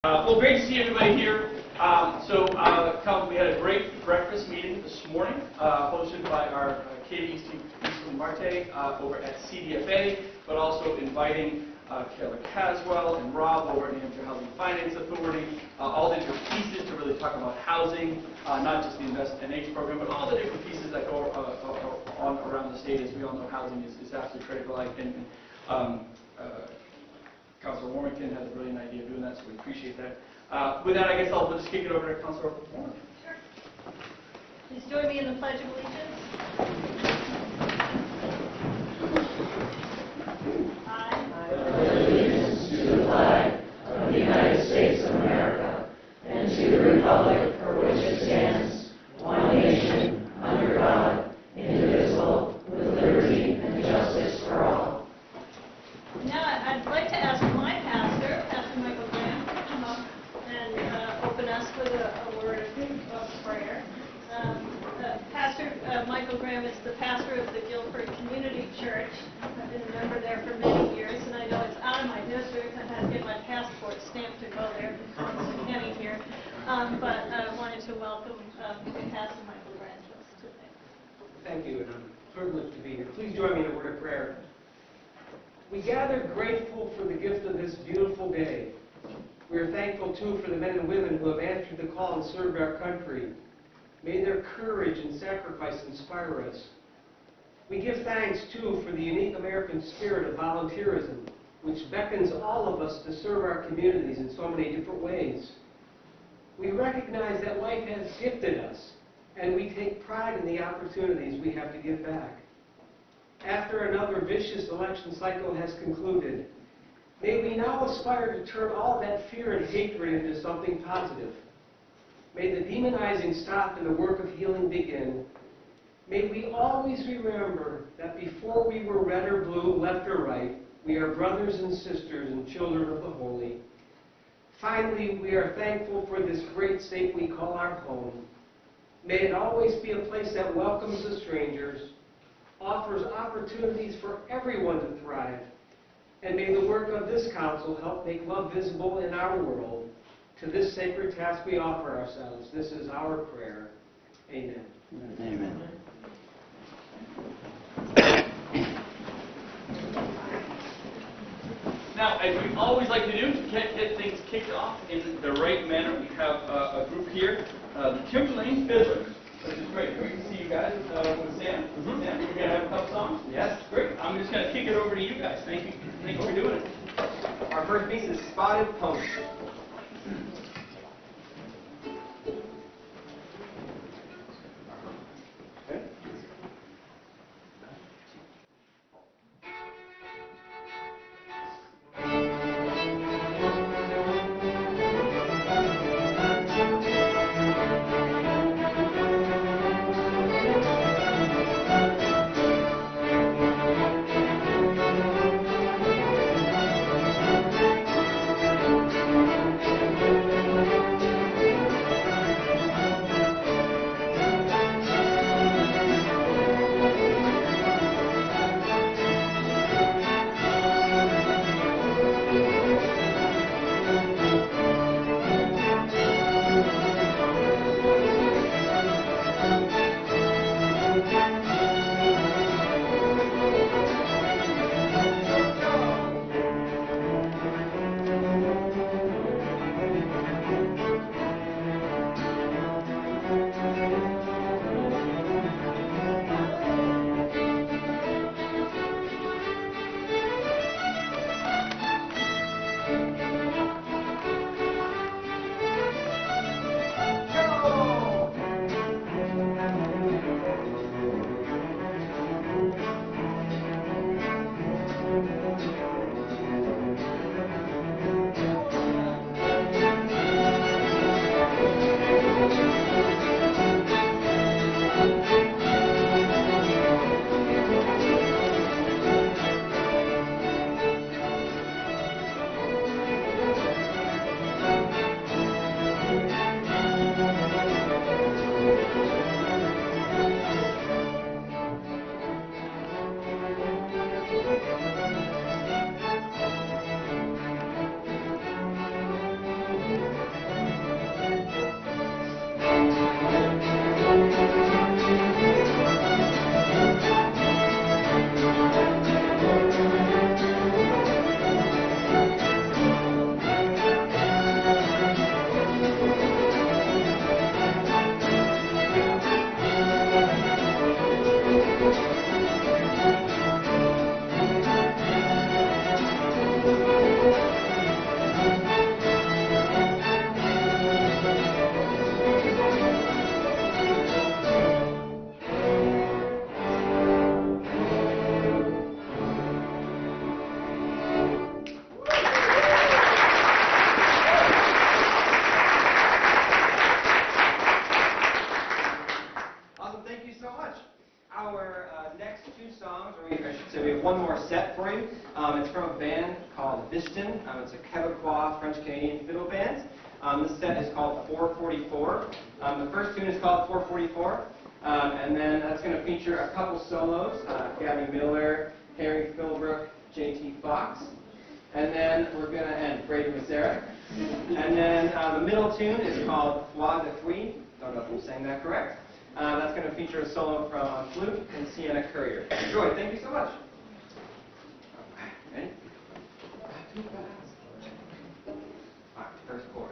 Well, great to see everybody here. We had a great breakfast meeting this morning, hosted by our Katie Easton Marte over at CDFA, but also inviting Kayla Caswell and Rob over at New Hampshire Housing Finance Authority, all the different pieces to really talk about housing, not just the Invest NH program, but all the different pieces that go on around the state. As we all know, housing is absolutely critical. Councilor Warmington has a brilliant idea of doing that, so we appreciate that. With that, I guess I'll just kick it over to Councilor Warmington. Sure. Please join me in the Pledge of Allegiance. I pledge allegiance to the flag of the United States of America and to the republic for which it stands, one nation, under God, indivisible, with liberty and justice for all. Now, I'd like to ask my pastor, Pastor Michael Graham, to come up and open us with a word of prayer. Pastor Michael Graham is the pastor of the Guilford Community Church. I've been a member there for many years, and I know it's out of my district. I had to get my passport stamped to go there before getting here. But I wanted to welcome Pastor Michael Graham to us today. Thank you, and I'm privileged to be here. Please join me in a word of prayer. We gather grateful for the gift of this beautiful day. We are thankful, too, for the men and women who have answered the call and served our country. May their courage and sacrifice inspire us. We give thanks, too, for the unique American spirit of volunteerism, which beckons all of us to serve our communities in so many different ways. We recognize that life has gifted us, and we take pride in the opportunities we have to give back. After another vicious election cycle has concluded, may we now aspire to turn all that fear and hatred into something positive. May the demonizing stop and the work of healing begin. May we always remember that before we were red or blue, left or right, we are brothers and sisters and children of the Holy. Finally, we are thankful for this great state we call our home. May it always be a place that welcomes the strangers, offers opportunities for everyone to thrive, and may the work of this council help make love visible in our world. To this sacred task we offer ourselves. This is our prayer. Amen. Amen. Now, as we always like to do, to get things kicked off in the right manner, we have a group here, the Timberlane Fiddlers. Which is great. Great to see you guys with Sam. Sam, we're going to have a couple songs? Yes. Great. I'm just going to kick it over to you guys. Thank you. Thank you for doing it. Our first piece is Spotted Pony. much. Our next two songs, or I should say we have one more set for you. It's from a band called Viston. It's a Quebecois French-Canadian fiddle band. This set is called 444. The first tune is called 444, and then that's going to feature a couple solos, Gabby Miller, Harry Philbrook, J.T. Fox, and then we're going to end Brady Mazzara. And then the middle tune is called Foi de Fui. Don't know if I'm saying that correct. That's going to feature a solo from flute and Sienna Courier. Enjoy. Thank you so much. Ready? Not too fast. All right, first chord.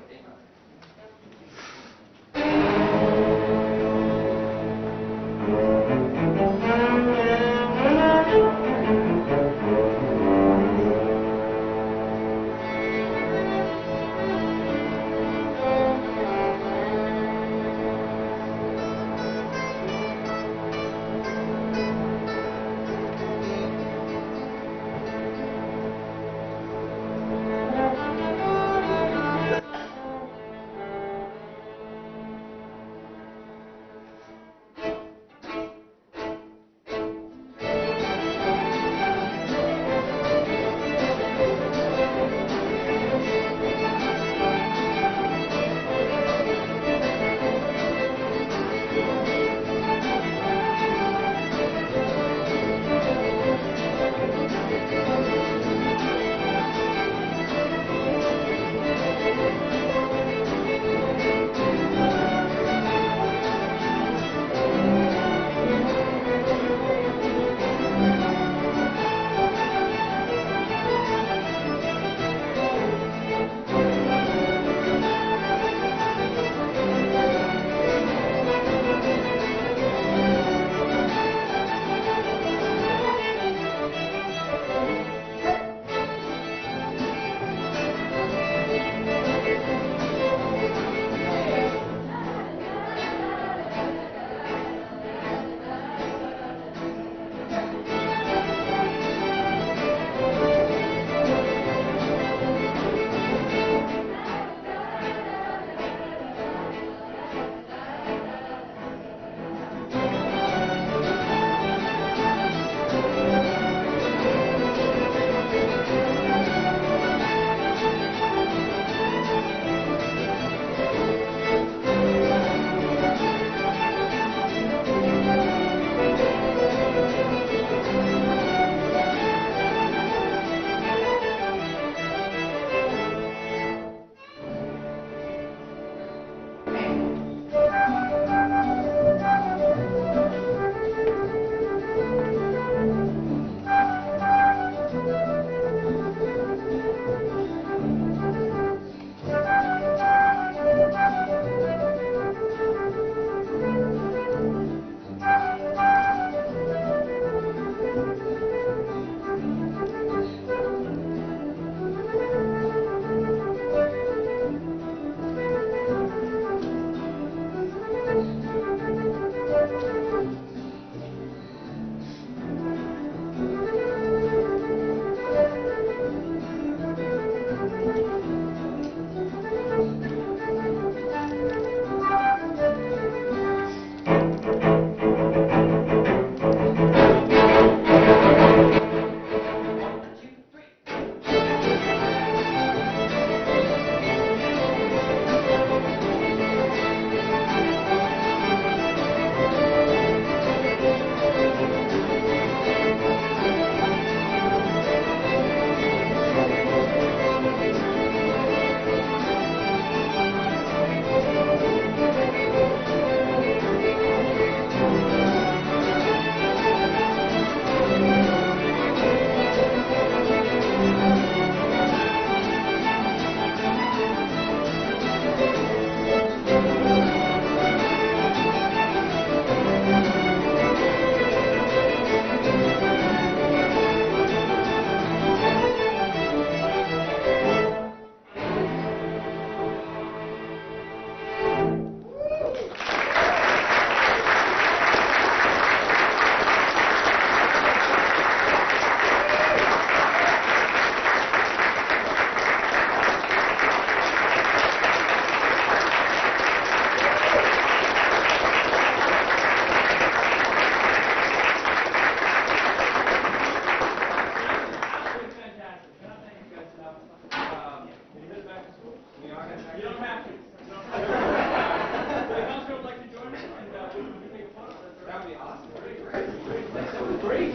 great.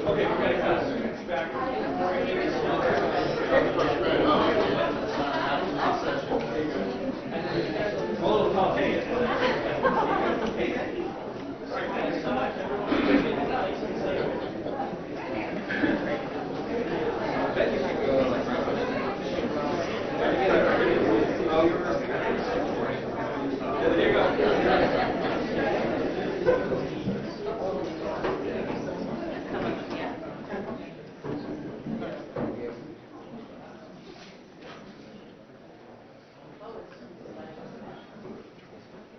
Okay, we're going to kind of switch back. Oh, okay. Hey, thank you. All right, thanks so much. There you go.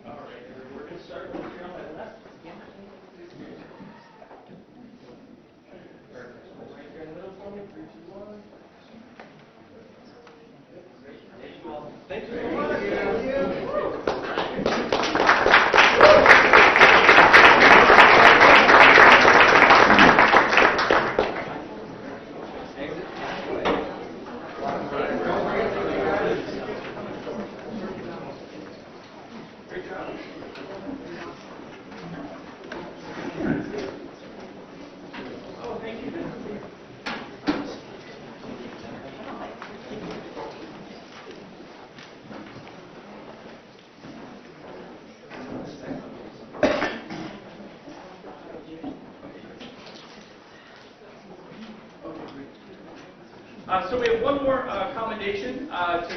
All right, we're going to start with here on my left. Perfect. Right here in the middle for me. 3, 2, 1. Thank you all. Thank you very much. Great job. Oh, thank you. So we have one more commendation to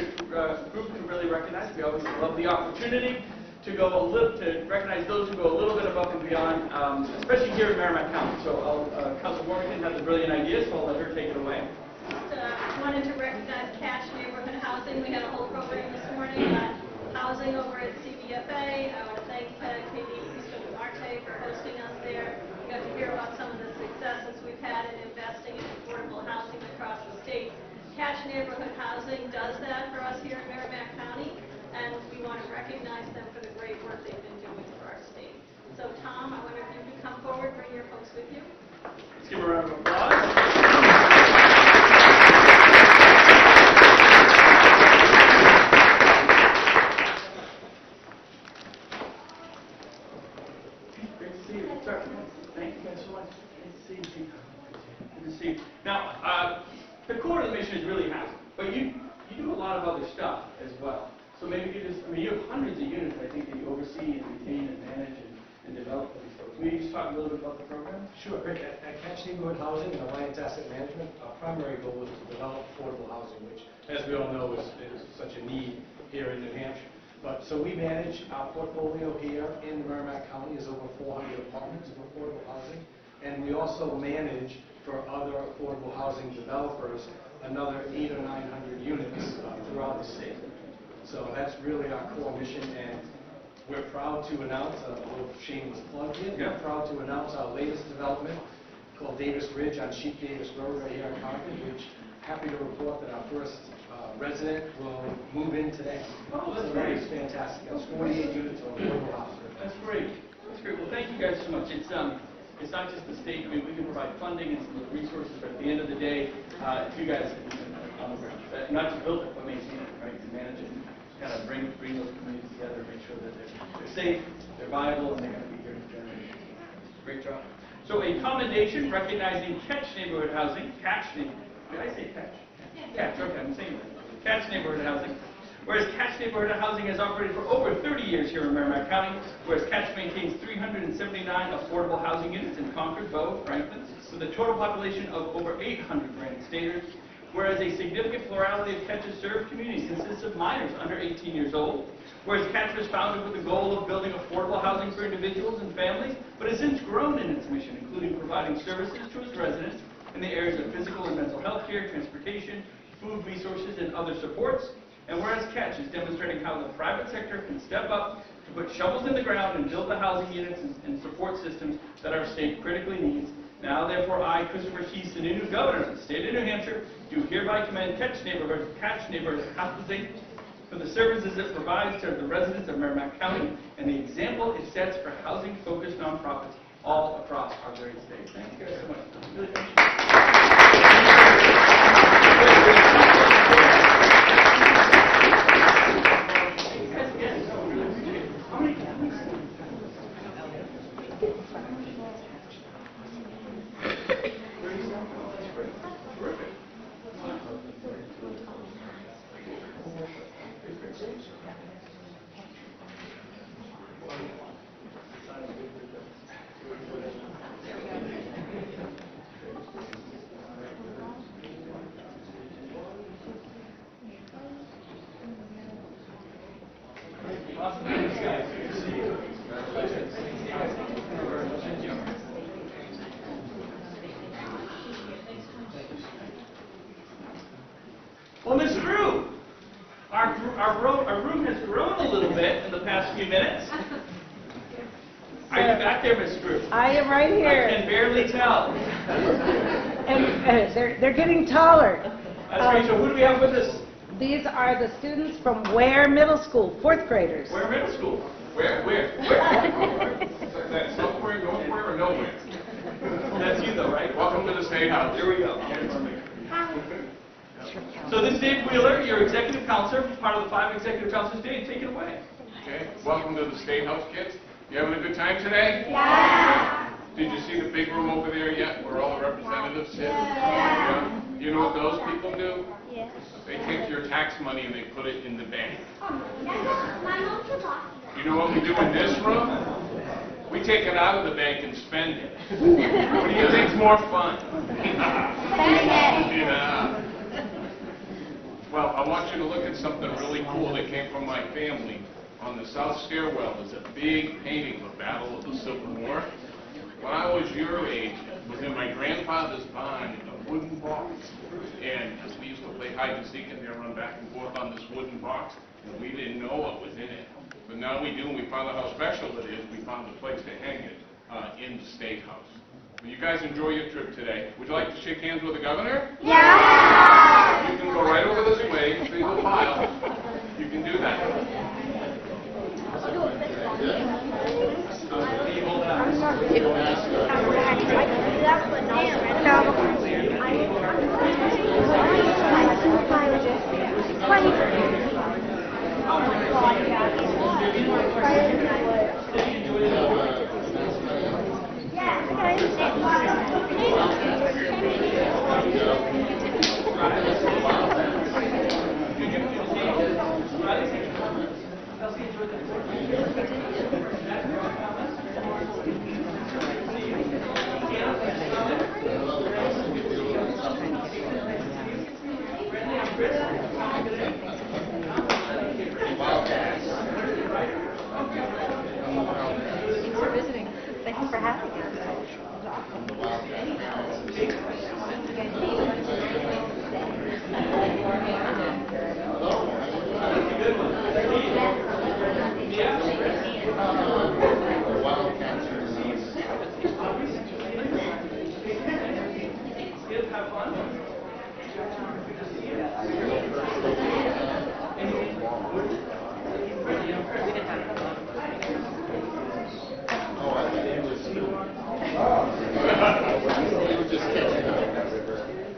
group to really recognize. We always love the opportunity to recognize those who go a little bit above and beyond, especially here in Merrimack County. So Council Warrington has a brilliant idea, so I'll let her take it away. Wanted to recognize Catch Neighborhood Housing. We had a whole program this morning on housing over at CBFA. I want to thank KD Marte for hosting us there. We got to hear about some of the successes we've had in investing in affordable housing across the state. Catch Neighborhood Housing does that for us here in Merrimack County, and we want to recognize them for the great work they've been doing for our state. So Tom, I wonder if you could come forward, bring your folks with you. Let's give a round of applause. Great to see you. Sir, thank you guys so much. Good to see you. Good to see you. Now, the core of the mission is really housing, but you do a lot of other stuff as well. So maybe you have hundreds of units, I think, that you oversee and maintain and manage and develop for these folks. Will you just talk a little bit about the program? Sure. Rick, at Catch Neighborhood Housing and Alliance Asset Management, our primary goal is to develop affordable housing, which, as we all know, is such a need here in New Hampshire. So we manage our portfolio here in Merrimack County is over 400 apartments of affordable housing, and we also manage for other affordable housing developers another 800 or 900 units throughout the state. So that's really our core mission, and we're proud to announce, a little shameless plug here, we're proud to announce our latest development called Davis Ridge on Sheep Davis Road right here in Concord, which happy to report that our first resident will move in today. Oh, that's so great. It's fantastic. It's 48 units of affordable housing. That's great. That's great. Well, thank you guys so much. It's not just the state. I mean, we can provide funding and some of the resources, but at the end of the day, you guys on the ground, not just build it, but maintain it, right? And manage it, and kind of bring those communities together, make sure that they're safe, they're viable, and they're going to be here for generations. Great job. So a commendation recognizing Catch Neighborhood Housing. Catch Neighborhood. Did I say Catch? Catch. Okay, I'm saying that. Catch Neighborhood Housing. Whereas Catch Neighborhood Housing has operated for over 30 years here in Merrimack County, whereas Catch maintains 379 affordable housing units in Concord, Bow, Franklin, with a total population of over 800 granted standards, whereas a significant plurality of Catch's served communities consists of minors under 18 years old, whereas Catch was founded with the goal of building affordable housing for individuals and families, but has since grown in its mission, including providing services to its residents in the areas of physical and mental health care, transportation, food resources, and other supports. And whereas Catch is demonstrating how the private sector can step up to put shovels in the ground and build the housing units and support systems that our state critically needs. Now, therefore, I, Christopher T. Sununu, Governor of the state of New Hampshire, do hereby commend Catch Neighborhood Housing for the services it provides to the residents of Merrimack County and the example it sets for housing-focused nonprofits all across our great state. Thank you guys so much. Really appreciate it. Awesome. Thanks, guys. Good to see you. Well, Ms. Drew, our room has grown a little bit in the past few minutes. Are you back there, Ms. Drew? I am right I here. can barely tell. And they're getting taller. That's great. So who do we have with us? These are the students from Ware Middle School, fourth graders. Where middle school? Where? That's somewhere, nowhere, or nowhere. That's you though, right? Welcome to the State House. Here we go. So this is Dave Wheeler, your executive counselor, part of the 5 executive counselors. Dave, take it away. Okay, welcome to the State House, kids. You having a good time today? Yeah! Did you see the big room over there yet, where all the representatives sit? Yeah. You know what those people do? Yes. They take your tax money and they put it in the bank. My mom's a doctor. You know what we do in this room? We take it out of the bank and spend it. What do you think's more fun? Yeah. Well, I want you to look at something really cool that came from my family. On the south stairwell is a big painting of the Battle of the Civil War. When I was your age, it was in my grandfather's barn in a wooden box. And we used to play hide and seek in there, run back and forth on this wooden box, and we didn't know what was in it. But now we do, and we found out how special it is. We found a place to hang it in the State House. Well, you guys enjoy your trip today. Would you like to shake hands with the governor? Yeah! You can go right over this way, single file. You can do that. Thanks for visiting. Thank you for having us. Have fun.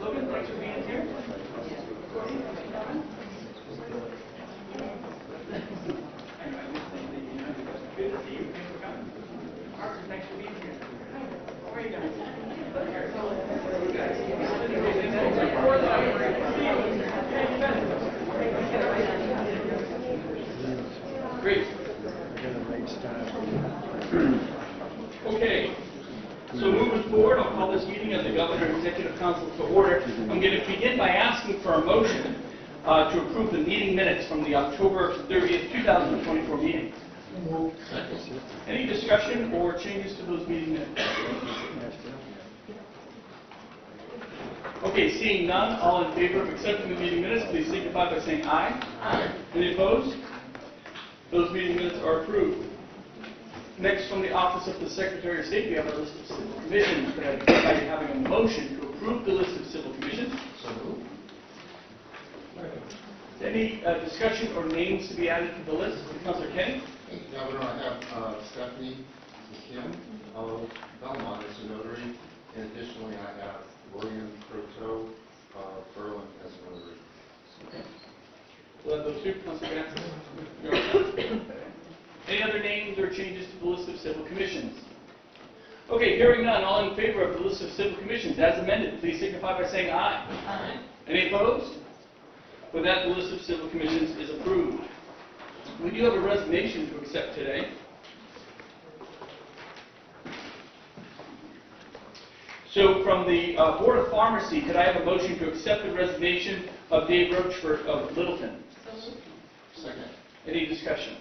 Logan, thanks for being here. Good to see you. Thanks for coming. Arthur, thanks for being here. How are you guys? Great. Okay, so moving forward, I'll call this meeting of the Governor and Executive Council to order. I'm going to begin by asking for a motion to approve the meeting minutes from the October 30th, 2024 meeting. Any discussion or changes to those meeting minutes? Okay, seeing none, all in favor of accepting the meeting minutes, please signify by saying aye. Aye. Any opposed? Those meeting minutes are approved. Next, from the Office of the Secretary of State, we have a list of civil commissions. Could I begin by having a motion to approve the list of civil commissions? So moved. Any discussion or names to be added to the list? Councilor Kenny? Governor, I have Stephanie McKim of Belmont as a notary, and additionally I have William Croteau of Berlin as a notary. Okay. We'll have those two. Councilor Gannon? Any other names or changes to the list of civil commissions? Okay, hearing none, all in favor of the list of civil commissions as amended, please signify by saying aye. Aye. Any opposed? With that, the list of civil commissions is approved. We do have a resignation to accept today. So from the Board of Pharmacy, could I have a motion to accept the resignation of Dave Rochford of Littleton? Second. Any discussion?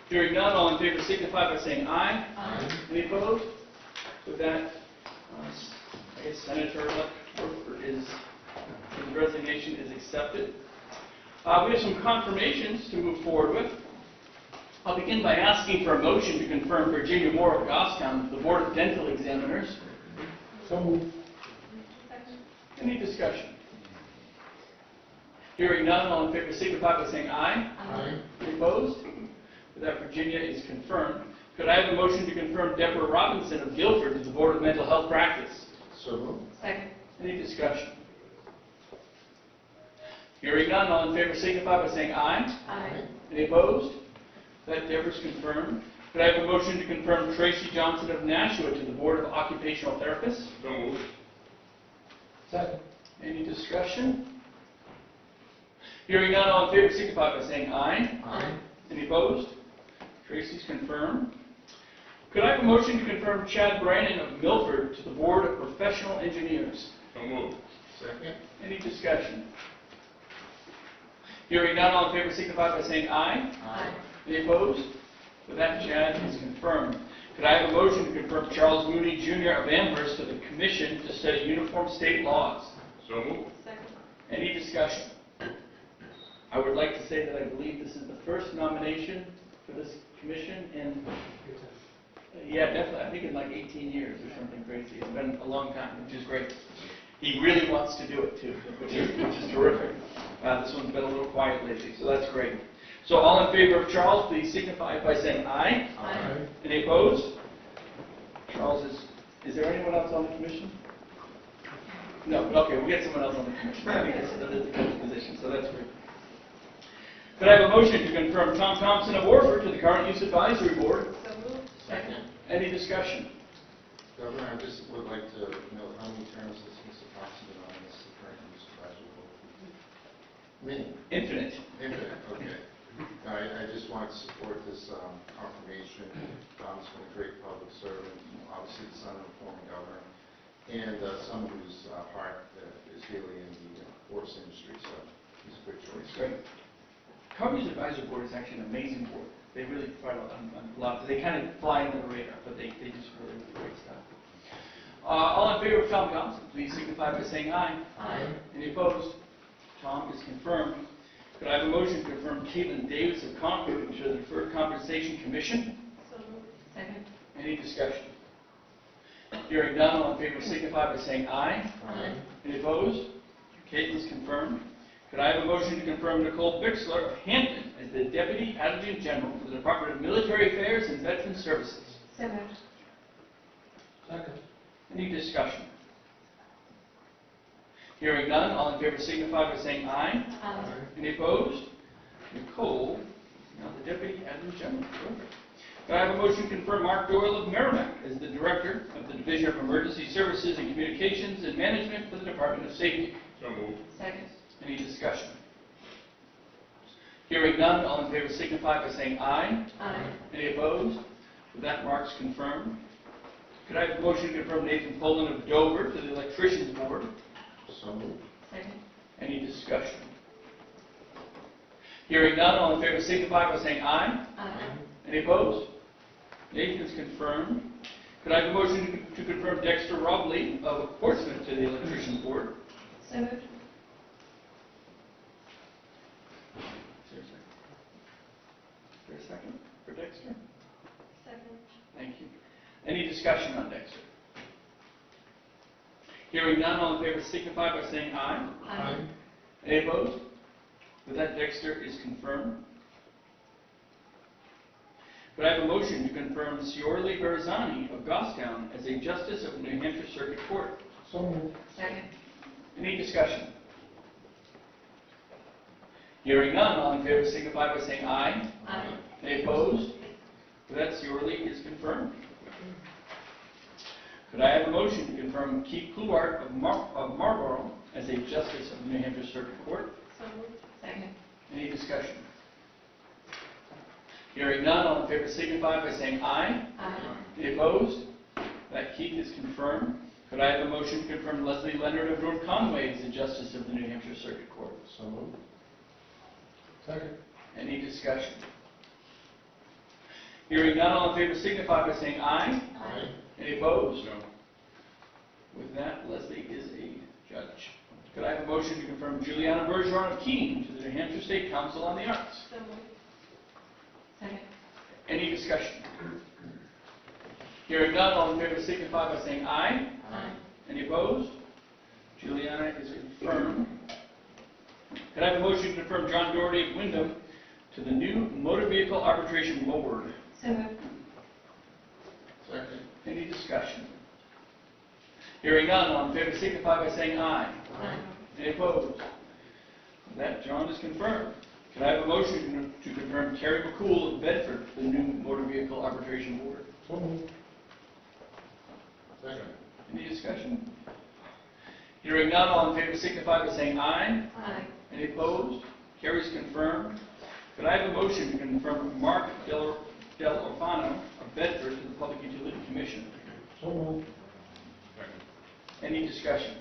Hearing none, all in favor signify by saying aye. Aye. Any opposed? With that, I guess Senator-elect Rochford his resignation is accepted. We have some confirmations to move forward with. I'll begin by asking for a motion to confirm Virginia Moore of Goffstown to the Board of Dental Examiners. So moved. Any discussion? Hearing none, all in favor signify by saying aye. Aye. Any opposed? With that, Virginia is confirmed. Could I have a motion to confirm Deborah Robinson of Guilford to the Board of Mental Health Practice? So moved. Second. Any discussion? Hearing none, all in favor signify by saying aye. Aye. Any opposed? That Deborah's confirmed. Could I have a motion to confirm Tracy Johnson of Nashua to the Board of Occupational Therapists? So moved. Second. Any discussion? Hearing none, all in favor signify by saying aye. Aye. Any opposed? Tracy's confirmed. Could I have a motion to confirm Chad Brannon of Milford to the Board of Professional Engineers? So moved. Second. Any discussion? Hearing none, all in favor signify by saying aye. Aye. Any opposed? With that, Chad is confirmed. Could I have a motion to confirm Charles Mooney Jr. of Amherst to the Commission to study uniform state laws? So moved. Second. Any discussion? I would like to say that I believe this is the first nomination for this commission in, yeah, definitely, I think in like 18 years or something crazy. It's been a long time, which is great. He really wants to do it too, which is terrific. This one's been a little quiet lately, so that's great. So all in favor of Charles, please signify by saying aye. Aye. Any opposed? Charles is there anyone else on the commission? No, okay, we'll get someone else on the commission. I think that is a good position, so that's great. Could I have a motion to confirm Tom Thompson of Orford to the Current Use Advisory Board? So moved. Second. Any discussion? Governor, I just would like to know how many terms has Mr. Thompson been on this current use advisory board? Many. Infinite. Infinite, okay. I just want to support this confirmation. Tom's been a great public servant, obviously the son of a former governor, and someone whose heart is really in the horse industry, so he's a good choice. Great. Current Use Advisory Board is actually an amazing board. They really provide a lot. They kind of fly under the radar, but they just really great stuff. All in favor of Tom Thompson, please signify by saying aye. Aye. Any opposed? Tom is confirmed. Could I have a motion to confirm Caitlin Davis of Concord to the Deferred Compensation Commission? So moved. Second. Any discussion? Hearing none, all in favor signify by saying aye. Aye. Any opposed? Caitlin's confirmed. Could I have a motion to confirm Nicole Bixler of Hampton as the Deputy Adjutant General for the Department of Military Affairs and Veteran Services? So moved. Second. Any discussion? Hearing none, all in favor signify by saying aye. Aye. Any opposed? Nicole is now the Deputy Adjutant General. Perfect. Could I have a motion to confirm Mark Doyle of Merrimack as the Director of the Division of Emergency Services and Communications and Management for the Department of Safety? So moved. Second. Any discussion? Hearing none, all in favor signify by saying aye. Aye. Any opposed? With that, Mark's confirmed. Could I have a motion to confirm Nathan Poland of Dover to the Electricians Board? So moved. Second. Any discussion? Hearing none, all in favor signify by saying aye. Aye. Any opposed? Nathan's confirmed. Could I have a motion to confirm Dexter Robley of Portsmouth to the Electricians Board? So moved. Is there a second for Dexter? Second. Thank you. Any discussion on Dexter? Hearing none, all in favor signify by saying aye. Aye. Any opposed? With that, Dexter is confirmed. Could I have a motion to confirm Siorli Barzani of Goffstown as a Justice of New Hampshire Circuit Court? So moved. Second. Any discussion? Hearing none, all in favor signify by saying aye. Aye. Any opposed? With that, Siorli is confirmed. Could I have a motion to confirm Keith Kluart of Marlborough as a Justice of the New Hampshire Circuit Court? So moved. Second. Any discussion? Hearing none, all in favor signify by saying aye. Aye. Any opposed? That Keith is confirmed. Could I have a motion to confirm Leslie Leonard of North Conway as the Justice of the New Hampshire Circuit Court? So moved. Second. Any discussion? Hearing none, all in favor signify by saying aye. Aye. Any opposed? No. With that, Leslie is a judge. Could I have a motion to confirm Juliana Bergeron of Keene to the New Hampshire State Council on the Arts? So moved. Second. Any discussion? Hearing none, all in favor signify by saying aye. Aye. Any opposed? Juliana is confirmed. Could I have a motion to confirm John Doherty of Wyndham to the new Motor Vehicle Arbitration Board? So moved. Second. Any discussion? Hearing none, all in favor signify by saying aye. Aye. Any opposed? That John is confirmed. Can I have a motion to confirm Terry McCool of Bedford to the new Motor Vehicle Arbitration Board? So moved. Second. Any discussion? Hearing none, all in favor signify by saying aye. Aye. Any opposed? Carries confirmed. Could I have a motion to confirm Mark Del Orfano of Bedford to the Public Utility Commission? So moved. Second. Any discussion?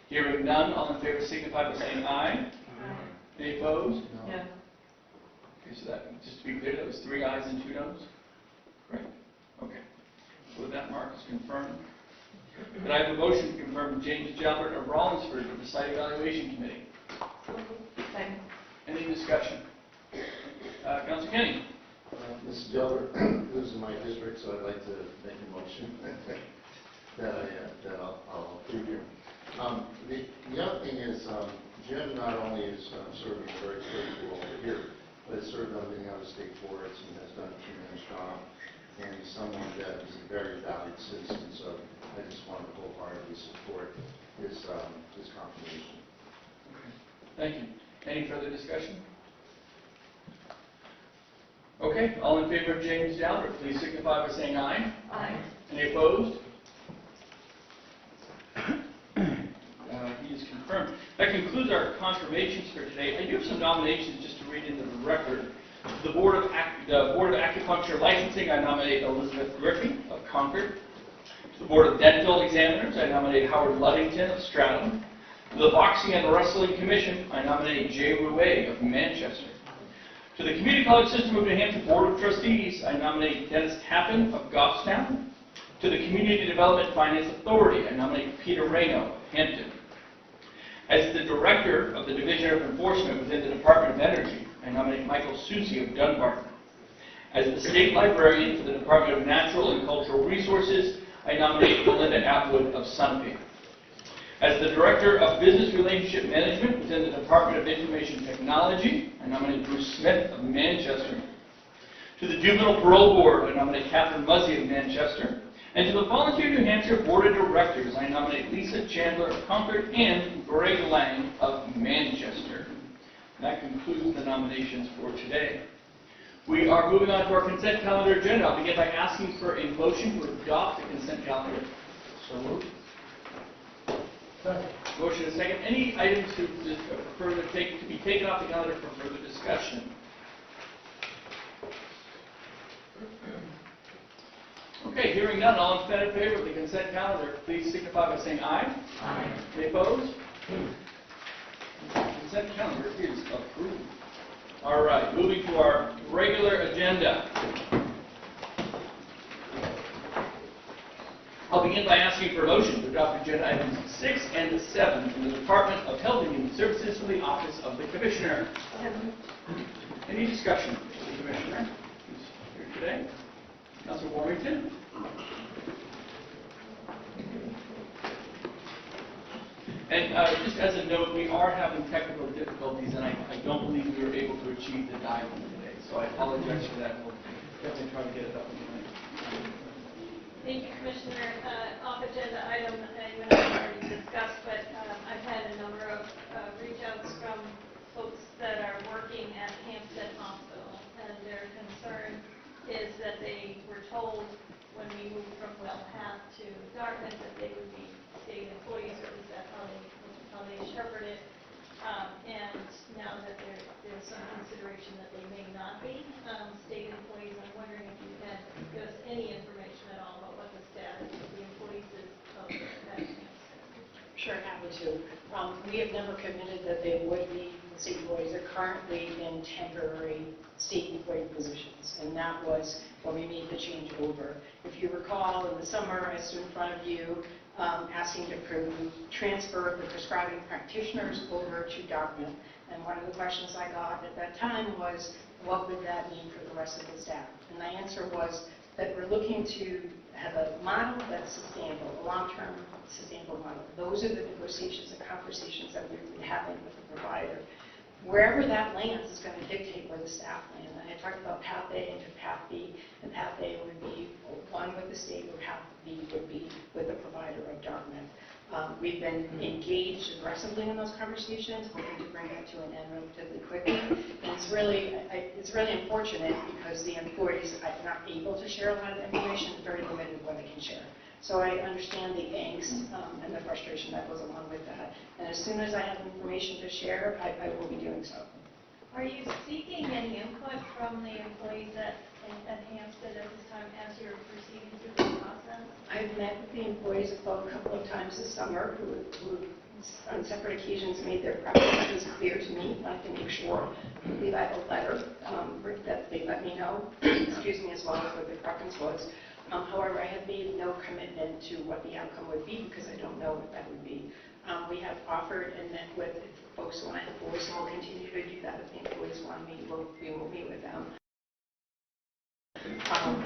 Hearing none, all in favor signify by saying aye. Aye. Any opposed? No. Okay, so that, just to be clear, that was 3 ayes and 2 noes? Correct? Okay. So with that, Mark is confirmed. Could I have a motion to confirm James Jalbert of Rollinsford to the Site Evaluation Committee? Second. Any discussion? Councilor Kenny? Mrs. Gilbert lives in my district, so I'd like to make a motion that I'll approve here. The other thing is, Jim not only is serving a very critical role here, but has served on many other state boards and has done a tremendous job. And he's someone that is a very valued citizen, so I just want to wholeheartedly support his confirmation. Thank you. Any further discussion? Okay, all in favor of James Jalbert, please signify by saying aye. Aye. Any opposed? He is confirmed. That concludes our confirmations for today. I do have some nominations just to read into the record. The Board of Acupuncture Licensing, I nominate Elizabeth Griffey of Concord. To the Board of Dental Examiners, I nominate Howard Luddington of Stratham. To the Boxing and Wrestling Commission, I nominate Jay Rouet of Manchester. To the Community College System of New Hampshire Board of Trustees, I nominate Dennis Tappan of Goffstown. To the Community Development Finance Authority, I nominate Peter Reno of Hampton. As the Director of the Division of Enforcement within the Department of Energy, I nominate Michael Susi of Dunbarton. As the State Librarian for the Department of Natural and Cultural Resources, I nominate Belinda Atwood of Sunapee. As the Director of Business Relationship Management within the Department of Information Technology, I nominate Bruce Smith of Manchester. To the Juvenile Parole Board, I nominate Catherine Muzzy of Manchester. And to the Volunteer New Hampshire Board of Directors, I nominate Lisa Chandler of Concord and Greg Lang of Manchester. That concludes the nominations for today. We are moving on to our consent calendar agenda. I'll begin by asking for a motion to adopt the consent calendar. So moved. Motion and second. Any items to be taken off the calendar for further discussion? Okay, hearing none, all in favor of the consent calendar, please signify by saying aye. Aye. Any opposed? Consent calendar is approved. All right, moving to our regular agenda. I'll begin by asking for a motion to adopt agenda items 6 and 7 from the Department of Health and Human Services from the Office of the Commissioner. Any discussion with the Commissioner who's here today? Councilor Warrington? And just as a note, we are having technical difficulties, and I don't believe we were able to achieve the dial-in today, so I apologize for that. We'll definitely try to get it up and running. Thank you, Commissioner. Off agenda item, you and I have already discussed, but I've had a number of reach outs from folks that are working at Hampstead Hospital, and their concern is that they were told when we moved from Well Path to Dartmouth that they would be state employees, or at least that's how they interpret it. And now that there's some consideration that they may not be state employees, I'm wondering if you can give us any information at all about what the status of the employees is of that enhanced. Sure, happy to. We have never committed that they would be state employees. They're currently in temporary state employee positions, and that was when we made the change over. If you recall, in the summer, I stood in front of you asking to transfer the prescribing practitioners over to Dartmouth, and one of the questions I got at that time was, what would that mean for the rest of the staff? And my answer was that we're looking to have a model that's sustainable, a long-term sustainable model. Those are the negotiations and conversations that we've been having with the provider. Wherever that lands is going to dictate where the staff land. And I talked about Path A into Path B, and Path A would be one with the state, or Path B would be with the provider of Dartmouth. We've been engaged aggressively in those conversations, hoping to bring that to an end relatively quickly. And it's really unfortunate because the employees are not able to share a lot of information, very limited what they can share. So I understand the angst and the frustration that goes along with that. And as soon as I have information to share, I will be doing so. Are you seeking any input from the employees at Hampstead at this time as you're proceeding through the process? I've met with the employees a couple of times this summer who on separate occasions made their preferences clear to me. I have to make sure. I believe I have a letter that they let me know, excuse me, as well as what their preference was. However, I have made no commitment to what the outcome would be because I don't know what that would be. We have offered and met with folks who want to have voice, and we'll continue to do that. If the employees want to meet, we will meet with them.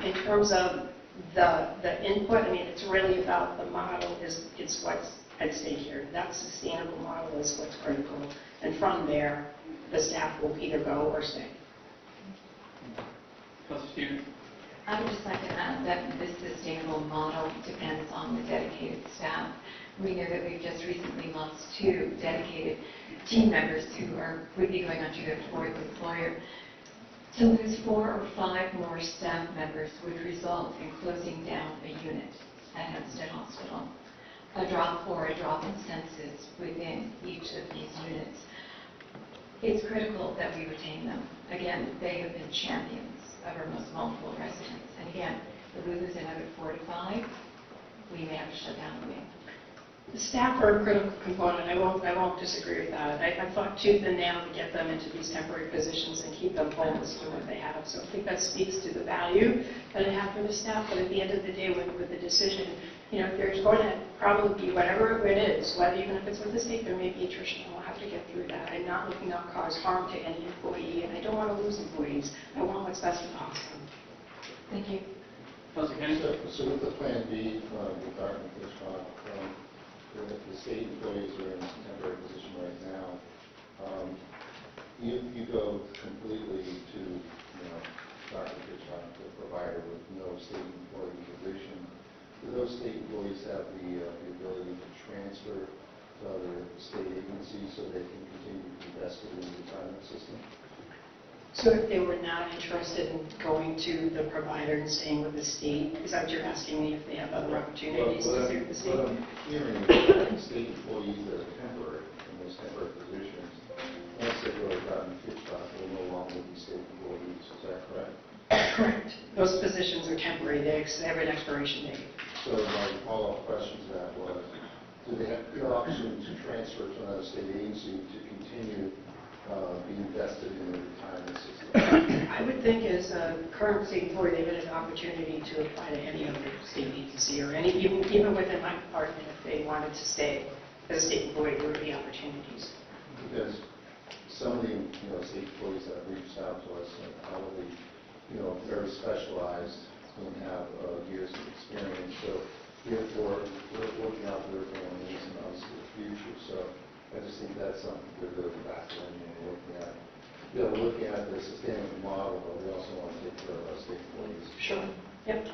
In terms of the input, I mean, it's really about the model it's what's at stake here. That sustainable model is what's critical. And from there, the staff will either go or stay. Councilor Stevens? I would just like to add that this sustainable model depends on the dedicated staff. We know that we've just recently lost 2 dedicated team members who would be going on to their 4th employer. To lose 4 or 5 more staff members would result in closing down a unit at Hempstead Hospital. A drop in census within each of these units. It's critical that we retain them. Again, they have been champions of our most vulnerable residents. And again, if we lose another 4 to 5, we may have to shut down the wing. The staff are a critical component. I won't disagree with that. I fought tooth and nail to get them into these temporary positions and keep them focused on what they have. So I think that speaks to the value that it has for the staff. But at the end of the day, with the decision, there's going to probably be whatever it is, whether even if it's with the state, there may be attrition. We'll have to get through that. I'm not looking to cause harm to any employee, and I don't want to lose employees. I want what's best for the hospital. Thank you. Councilor Kenny? So with the Plan B, with Dartmouth, the state employees are in a temporary position right now. You go completely to, Dr. Hitchcock, the provider with no state employee position. Do those state employees have the ability to transfer to other state agencies so they can continue to be vested in the retirement system? So if they were not interested in going to the provider and staying with the state, is that what you're asking me, if they have other opportunities to stay with the state? What I'm hearing is state employees that are temporary in those temporary positions, once they go to Dartmouth Hitchcock, they will no longer be state employees. Is that correct? Correct. Those positions are temporary. They have an expiration date. So my follow-up question to that was, do they have the option to transfer to another state agency to continue being invested in the retirement system? I would think as a current state employee, they would have an opportunity to apply to any other state agency or even within my department, if they wanted to stay as a state employee, there would be opportunities. Because some of the state employees that have reached out to us are probably very specialized and have years of experience. So therefore, we're looking out for their families and obviously the future. So I just think that's something to really factor in when we're looking at. We're looking at the sustainable model, but we also want to take care of our state employees. Sure. Yep.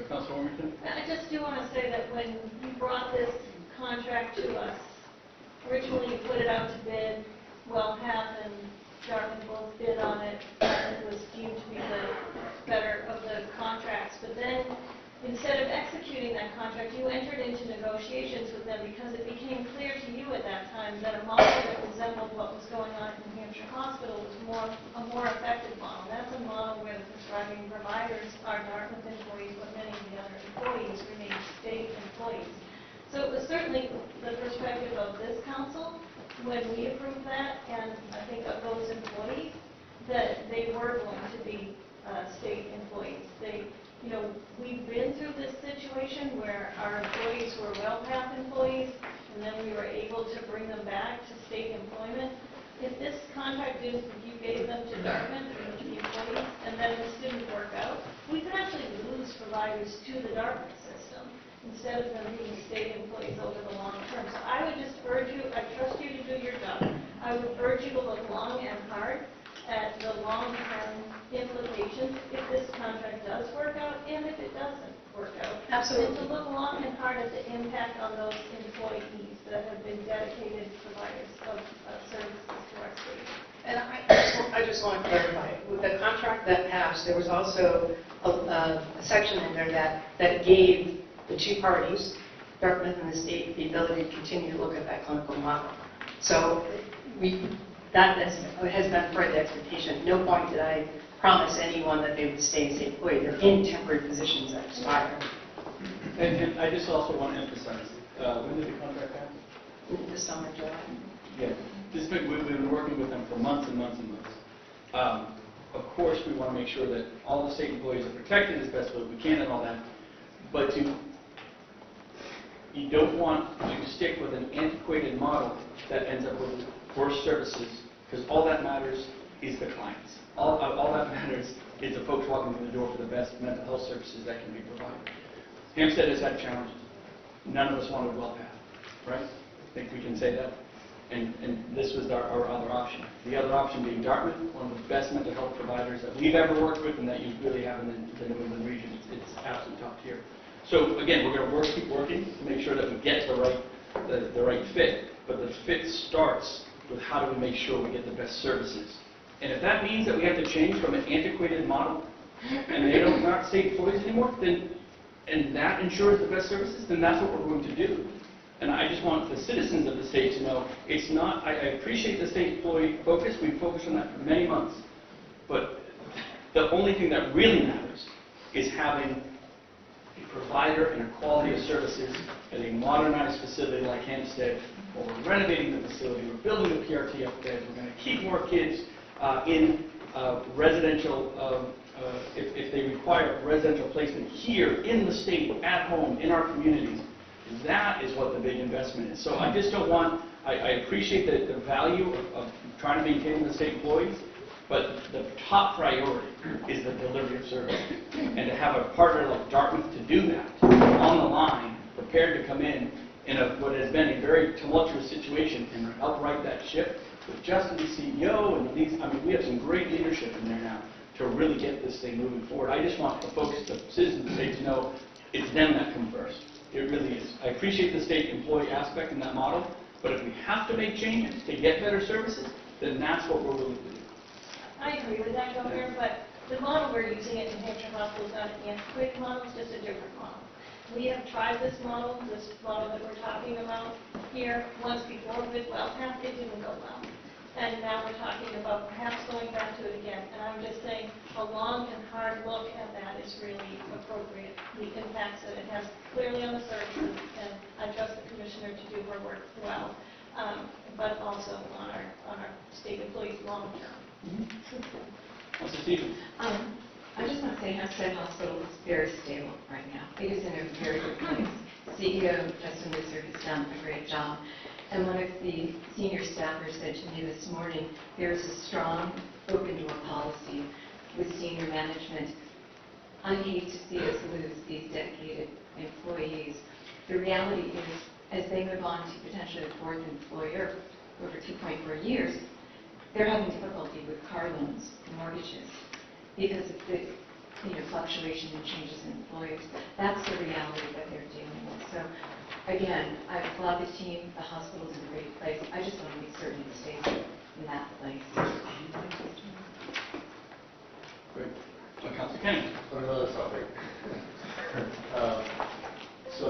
Councilor Warrington? I just do want to say that when you brought this contract to us, originally you put it out to bid, Path and Dartmouth both bid on it, and it was deemed to be the better of the contracts. But then, instead of executing that that contract, you entered into negotiations with them because it became clear to you at that time that a model that resembled what was going on at New Hampshire Hospital was a more effective model. That's a model where the prescribing providers are Dartmouth employees, but many of the other employees remain state employees. So it was certainly the perspective of this council when we approved that, and I think of those employees, that they were going to be state employees. We've been through this situation where our employees were WellPath employees, and then we were able to bring them back to state employment. If this contract if you gave them to Dartmouth, the employees, and then this didn't work out, we could actually lose providers to the Dartmouth system instead of them being state employees over the long term. So I would just urge you, I trust you to do your job. I would urge you to look long and hard at the long-term implications if this contract does work out and if it doesn't work out. Absolutely. And to look long and hard at the impact on those employees that have been dedicated providers of services to our state. And I just want to clarify, with the contract that passed, there was also a section in there that gave the two parties, Dartmouth and the state, the ability to continue to look at that clinical model. So that has been part of the expectation. At no point did I promise anyone that they would stay as state employee. They're in temporary positions that expire. And I just also want to emphasize, when did the contract pass? This summer, July. Yeah, we've been working with them for months and months and months. Of course, we want to make sure that all the state employees are protected as best as we can and all that, but you don't want to stick with an antiquated model that ends up with worse services, because all that matters is the clients. All that matters is the folks walking through the door for the best mental health services that can be provided. Hampstead has had challenges. None of us wanted WellPath, right? I think we can say that. And this was our other option. The other option being Dartmouth, one of the best mental health providers that we've ever worked with and that you really have in the New England region. It's absolutely top tier. So again, we're going to keep working to make sure that we get the right fit. But the fit starts with how do we make sure we get the best services. And if that means that we have to change from an antiquated model and they don't not state employees anymore, and that ensures the best services, then that's what we're going to do. And I just want the citizens of the state to know it's not, I appreciate the state employee focus. We've focused on that for many months. But the only thing that really matters is having a provider and a quality of services at a modernized facility like Hampstead, where we're renovating the facility, we're building the PRTF beds, we're going to keep more kids in residential, if they require residential placement here in the state, at home, in our communities. That is what the big investment is. So I just don't want, I appreciate the value of trying to maintain the state employees, but the top priority is the delivery of service. And to have a partner like Dartmouth to do that, on the line, prepared to come in what has been a very tumultuous situation and help right that ship, with Justin, the CEO, and we have some great leadership in there now to really get this thing moving forward. I just want the folks, the citizens of the state to know it's them that come first. It really is. I appreciate the state employee aspect in that model, but if we have to make changes to get better services, then that's what we're willing to do. I agree with that, Governor, but the model we're using at New Hampshire Hospital is not an antiquated model, it's just a different model. We have tried this model that we're talking about here once before with WellPath. It didn't go well. And now we're talking about perhaps going back to it again. And I'm just saying a long and hard look at that is really appropriate. The impacts that it has clearly on the services, and I trust the Commissioner to do her work well, but also on our state employees long term. Mr. Stevens. I just want to say Hampstead Hospital is very stable right now. It is in a very good place. CEO Justin Lutzer has done a great job. And one of the senior staffers said to me this morning, there is a strong open door policy with senior management. I hate to see us lose these dedicated employees. The reality is, as they move on to potentially a fourth employer over 2.4 years, they're having difficulty with car loans and mortgages because of the fluctuation and changes in employers. That's the reality that they're dealing with. So again, I applaud the team. The hospital's in a great place. I just want to make certain it stays in that place. Great. Councilor Kenny. On another topic. So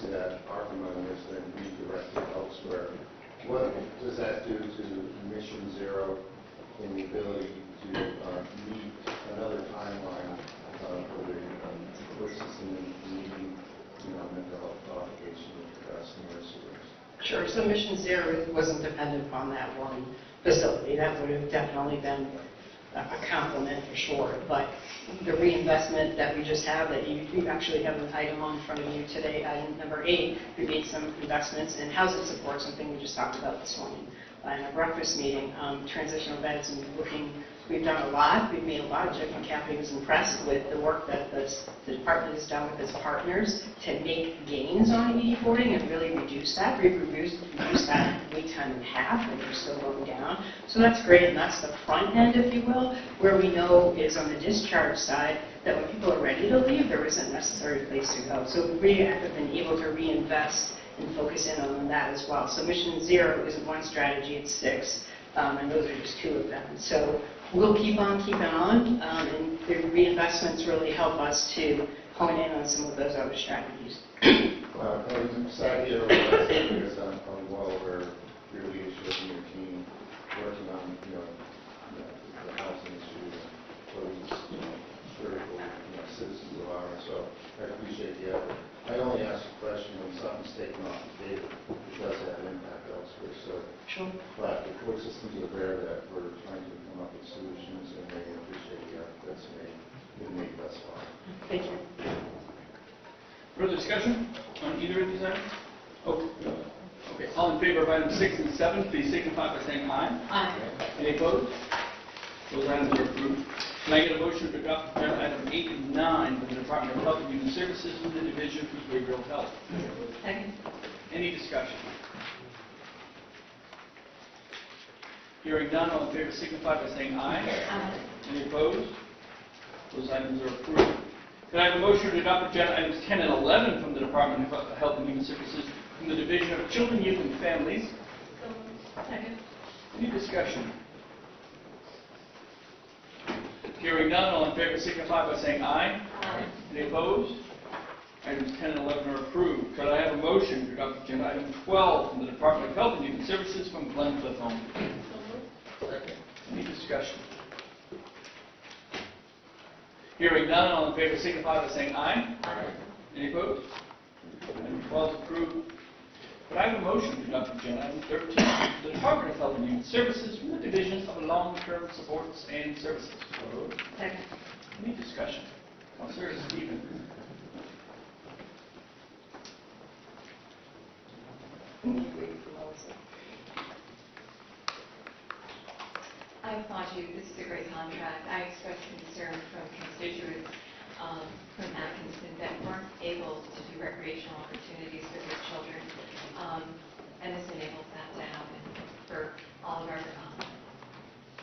obviously that ARPA money is then redirected elsewhere. What does that do to Mission Zero in the ability to meet another timeline for the court system in meeting, mental health obligation with senior citizens? Sure. So Mission Zero wasn't dependent upon that one facility. That would have definitely been a compliment for sure. But the reinvestment that we just have, that you actually have an item on in front of you today, item number 8, we made some investments in housing support, something we just talked about this morning in a breakfast meeting. Transitional beds and we've done a lot. We've made a lot of different. Kathy was impressed with the work that the department has done with its partners to make gains on ED boarding and really reduce that. We've reduced that wait time in half, and we're still going down. So that's great, and that's the front end, if you will. Where we know is on the discharge side that when people are ready to leave, there isn't necessarily a place to go. So we have been able to reinvest and focus in on that as well. So Mission Zero isn't one strategy, it's 6, and those are just 2 of them. So we'll keep on keeping on, and the reinvestments really help us to hone in on some of those other strategies. I'm sat here with the last 2 years on well where your leadership and your team working on, the housing issue and those, critical, citizens of ours. So I appreciate the effort. I only ask a question when something's taken off the table. It does have an impact elsewhere. So, Sure. but the court systems are aware that we're trying to come up with solutions, and they appreciate the effort that's been made thus far. Thank you. Further discussion on either of these items? Okay. All in favor of items 6 and 7, please signify by saying aye. Aye. Any opposed? Those items are approved. Can I get a motion to adopt agenda item 8 and 9 from the Department of Health and Human Services with the Division of Behavioral Health? Second. Any discussion? Hearing none, all in favor signify by saying aye. Aye. Any opposed? Those items are approved. Can I have a motion to adopt agenda items 10 and 11 from the Department of Health and Human Services from the Division of Children, Youth, and Families? Second. Any discussion? Hearing none, all in favor signify by saying aye. Aye. Any opposed? Items 10 and 11 are approved. Could I have a motion to adopt agenda item 12 from the Department of Health and Human Services from Glen Cliff Home? Any discussion? Hearing none, all in favor signify by saying aye. Aye. Any opposed? Item 12 is approved. Could I have a motion to adopt agenda item 13 from the Department of Health and Human Services from the Division of Long-Term Supports and Services? Second. Any discussion? Councilor Stephen. I applaud you. This is a great contract. I expressed concern from constituents from Atkinson that weren't able to do recreational opportunities for their children, and this enables that to happen for all of our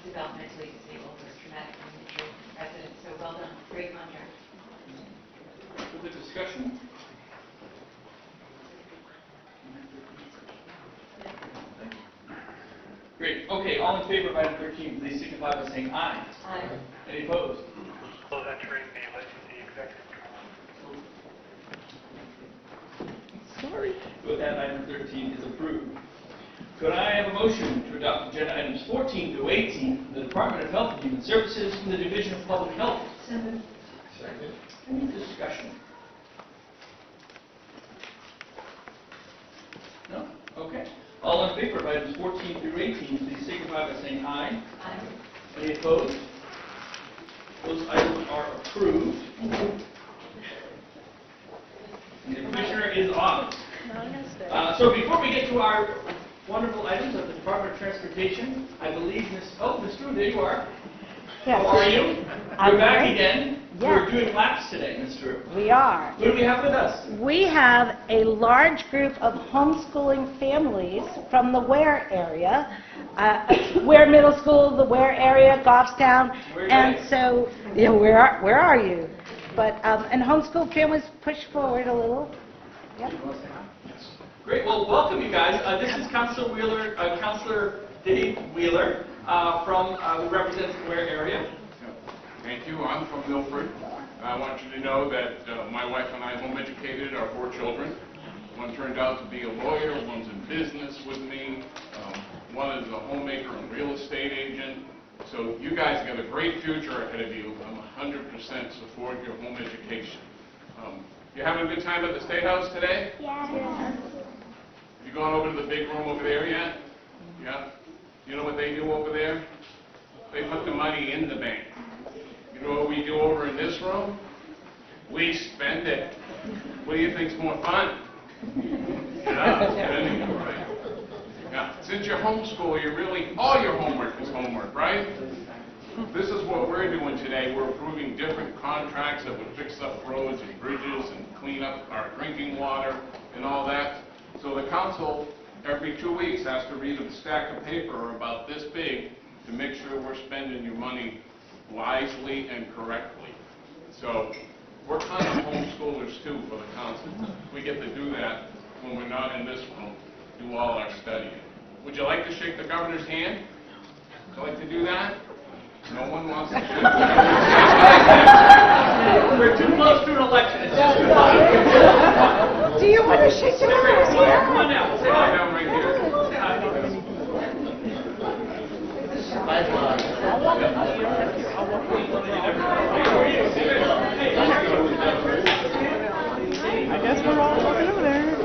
developmentally disabled or traumatically injured residents. So well done. Great contract. Further discussion? Great. Okay, all in favor of item 13, please signify by saying aye. Aye. Any opposed? Close entering the list of the executive. Sorry. With that, item 13 is approved. Could I have a motion to adopt agenda items 14 to 18 from the Department of Health and Human Services from the Division of Public Health? Second. Any discussion? No? Okay. All in favor of items 14 through 18, please signify by saying aye. Aye. Any opposed? Those items are approved. And the commissioner is off. So before we get to our wonderful items of the Department of Transportation, I believe Ms. Drew, there you are. Yes. How are you? I'm You're back great. again. Yes. We're doing laps today, Ms. Drew. We are. Who do we have with us? We have a large group of homeschooling families from the Ware area, Ware Middle School, the Ware area, Goffstown, Where are and you? so, yeah, where are you? But, and homeschool families push forward a little. Yep. Great. Well, welcome you guys. This is Councilor Dave Wheeler who represents the Ware area. Thank you. I'm from Milford. I want you to know that my wife and I home educated our 4 children. One turned out to be a lawyer, one's in business with me, one is a homemaker and real estate agent. So you guys got a great future ahead of you. I'm 100% support your home education. You having a good time at the State House today? Yeah. Have you gone over to the big room over there yet? Yeah? You know what they do over there? They put the money in the bank. You know what we do over in this room? We spend it. What do you think's more fun? Yeah, spending it, right? Now, since you're homeschool, all your homework is homework, right? This is what we're doing today. We're approving different contracts that would fix up roads and bridges and clean up our drinking water and all that. So the council, every 2 weeks, has to read a stack of paper about this big to make sure we're spending your money wisely and correctly. So we're kind of homeschoolers too for the council. We get to do that when we're not in this room, do all our studying. Would you like to shake the governor's hand? Would you like to do that? No one wants to shake the governor's hand. We're too close to an election. It's just Do you want to shake the governor's hand? Come on now. Sit down right here. I guess we're all walking over there.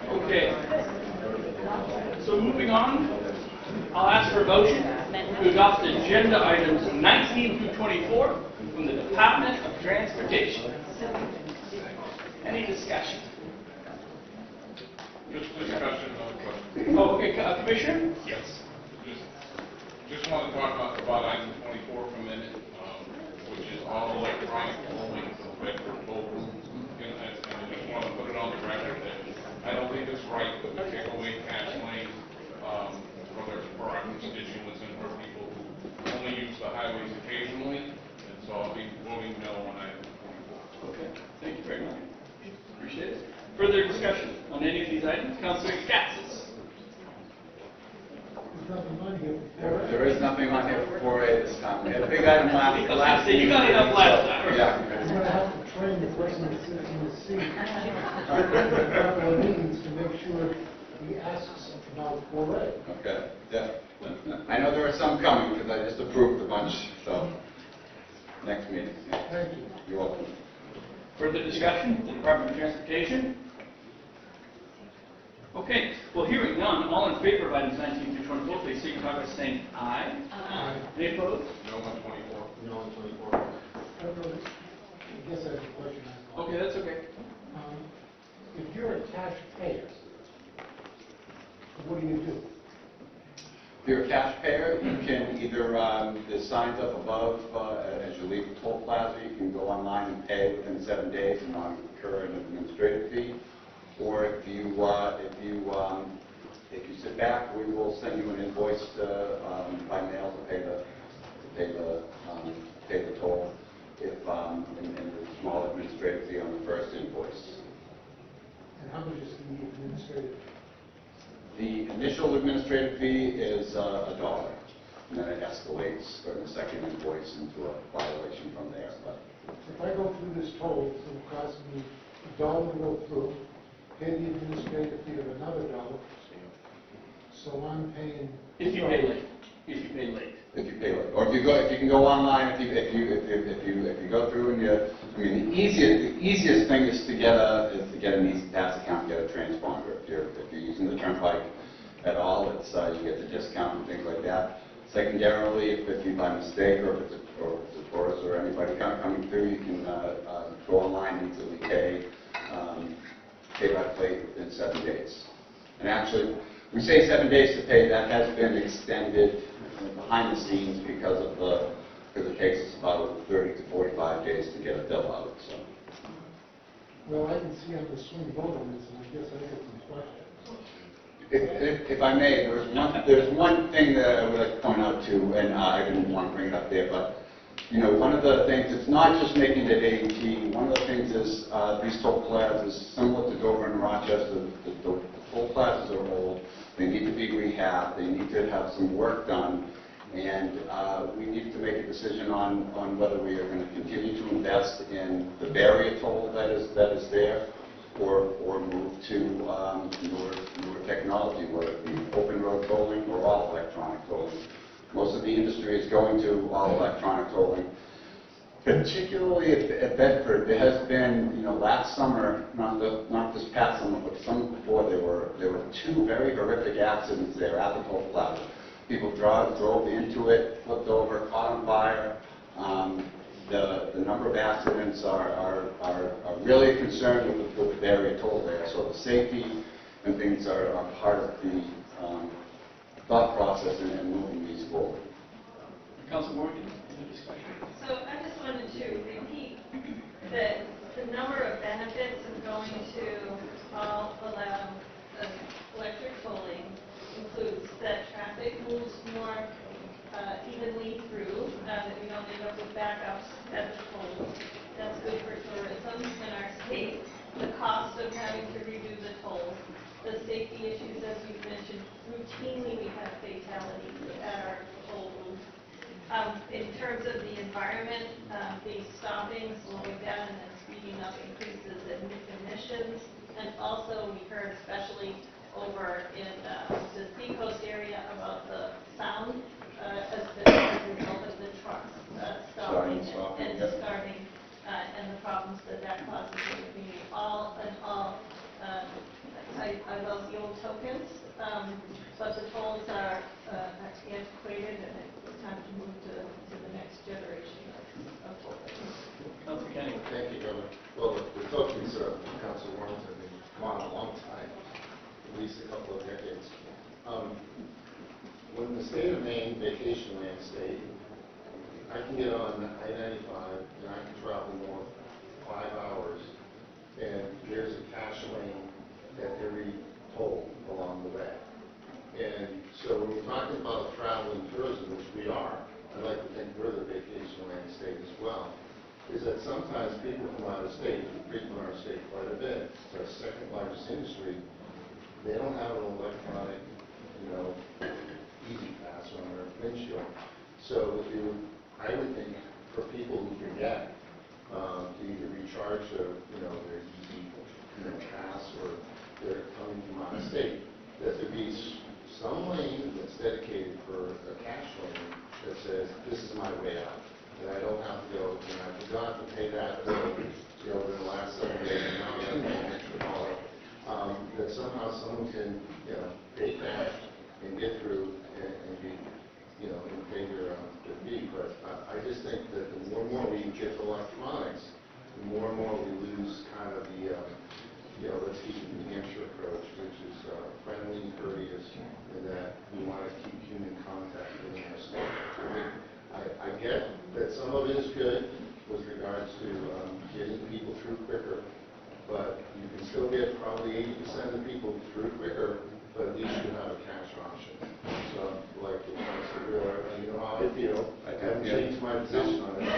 Okay. So moving on, I'll ask for a motion to adopt agenda items 19 through 24 from the Department of Transportation. Any discussion? Just discussion of question. Oh, okay, Commissioner? Yes. Just want to talk about item 24 for a minute, which is all electronic polling for Bedford vote rooms. And I just want to put it on the record that I don't think it's right that we take away cash lane for our constituents and for people who only use the highways occasionally. And so I'll be voting no on item 24. Okay, thank you very much. Appreciate it. Further discussion on any of these items? Councilor Gatsas. There is nothing on here for 4A this time. We had a big item last So you got enough last time. Yeah. I'm going to have to train the person that sits in the seat a couple of meetings to make sure he asks about 4A. Okay, yeah. I know there are some coming because I just approved a bunch, so next meeting. Yeah. Thank you. You're welcome. Further discussion? The Department of Transportation? Okay, well, hearing none, all in favor of items 19 through 24, please signify by saying aye. Aye. Any opposed? No on 24. No on 24. I guess I have a question. Okay, that's okay. If you're a cash payer, what do you do? If you're a cash payer, you can either, there's signs up above as you leave the toll plaza, you can go online and pay within 7 days and not incur an administrative fee. Or if you if you sit back, we will send you an invoice by mail to pay the toll. If and the small administrative fee on the first invoice. And how much is the administrative? The initial administrative fee is $1, and then it escalates for the second invoice into a violation from there. But If I go through this toll, it's going to cost me $1 to go through, pay the administrative fee of another $1, so I'm paying. If you pay late. If you pay late. if you pay late, or if you can go online, if you go through and I mean, the easiest thing is to get an Easy Pass account, get a transponder. If you're using the Turnpike at all, it's you get the discount and things like that. Secondarily, if you by mistake or if it's a tourist or anybody coming through, you can go online and easily pay by plate within 7 days. And actually, we say 7 days to pay. That has been extended behind the scenes because it takes us about 30 to 45 days to get a bill out. So. Well, I can see on the swing vote on this, and I guess I got some questions. If I may, there's one thing that I would like to point out too, and I didn't want to bring it up there, but you know, one of the things, it's not just making it AET. One of the things is these toll plazas, similar to Dover and Rochester, the toll plazas are old. They need to be rehabbed. They need to have some work done. And we need to make a decision on whether we are going to continue to invest in the barrier toll that is there, or move to newer technology, whether it be open road tolling or all electronic tolling. Most of the industry is going to all electronic tolling. Particularly at Bedford, there has been, you know, last summer, not this past summer, but the summer before, there were 2 very horrific accidents there at the toll plaza. People drove into it, flipped over, caught on fire. The number of accidents are really a concern with the barrier toll there. So the safety and things are part of the thought process in moving these forward. Council Morgan, any discussion? So I just wanted to repeat that the number of benefits of going to all electric tolling includes that traffic moves more evenly through, that we don't end up with backups at the tolls. That's good for tourism in our state. The cost of having to redo the tolls, the safety issues, as you've mentioned, routinely we have fatalities at our toll booths. In terms of the environment, the stopping, slowing down, and then speeding up increases in emissions. And also, we heard especially over in the Seacoast area about the sound as a result of the trucks stopping and starting, and the problems that causes in the community. All in all, I love the old tokens, but the tolls are antiquated, and it's time to move to the next generation of tokens. Council Kenny. Thank you, Governor. Well, the tokens, Council Warren, have been come on a long time, at least a couple of decades. When the state of Maine vacation land state, I can get on I-95 and I can travel north 5 hours, and there's a cash lane at every toll along the way. And so when we're talking about travel and tourism, which we are, I'd like to think we're the vacation land state as well, is that sometimes people from out of state, who frequent our state quite a bit, it's our second largest industry, they don't have an electronic, you know, Easy Pass on their windshield. So I would think for people who forget to either recharge their, you know, their Easy, you know, Pass, or they're coming from out of state, that there be some lane that's dedicated for a cash lane that says, this is my way out, and I don't have to go, and I forgot to pay that bill, you know, in the last 7 days, and now I have to pay an extra dollar. That somehow someone can, you know, pay cash and get through and be, you know, and pay their fee. But I just think that the more and more we get electronics, the more and more we lose kind of the, you know, let's keep the New Hampshire approach, which is friendly and courteous, and that we want to keep human contact within our state. I get that some of it is good with regards to getting people through quicker, but you can still get probably 80% of the people through quicker, but at least you have a cash option. So, like, Mr. Wheeler, and you know how I feel. I haven't changed my position on it.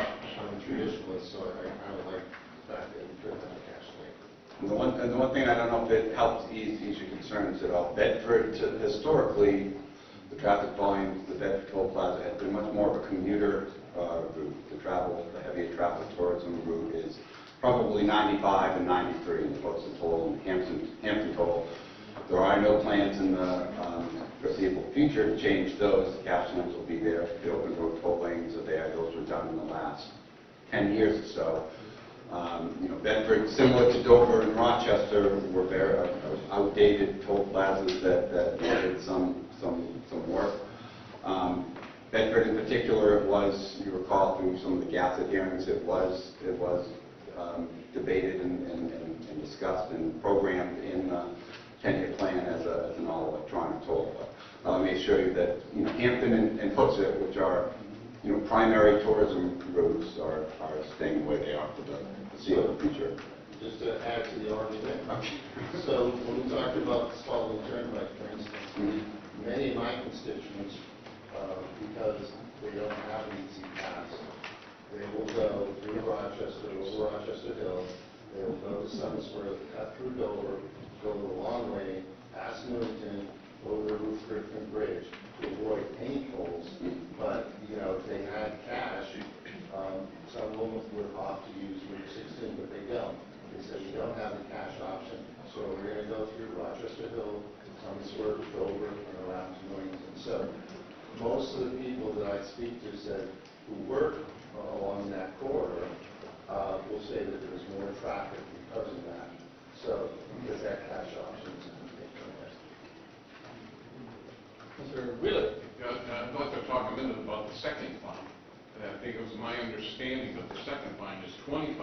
I'm a traditionalist, so I kind of like the fact that we could have a cash lane. And the one thing, I don't know if it helps ease your concerns at all, Bedford, historically, the traffic volumes, the Bedford Toll Plaza has been much more of a commuter route. The heavier traffic tourism route is probably 95 and 93 in the Postal Toll and Hampton Toll. There are no plans in the foreseeable future to change those. The cash lanes will be there. The open road toll lanes are there. Those were done in the last 10 years or so. Bedford, similar to Dover and Rochester, were very outdated toll plazas that needed some work. Bedford in particular was, you recall through some of the GATSA hearings, it was debated and discussed and programmed in the 10-year plan as an all-electronic toll. Let me assure you that Hampton and Hooksett, which are primary tourism routes, are staying the way they are for the foreseeable future. Just to add to the argument, so when we talked about the Spalding Turnpike, for instance, many of my constituents, because they don't have an easy pass, they will go through Rochester, over Rochester Hill, they will go to Summitsburg, cut through Dover, go the long way, past Newington, over the Ruth Griffin Bridge, to avoid any tolls. But, if they had cash, some of them would opt to use Route 16, but they don't. They said, we don't have the cash option, so we're going to go through Rochester Hill, Summitsburg, Dover, and around to Newington. So most of the people that I speak to said, who work along that corridor, will say that there's more traffic because of that. So, because that cash option is Mr. Wheeler. I'd like to talk a minute about the second fine. I think it was my understanding that the second fine is $25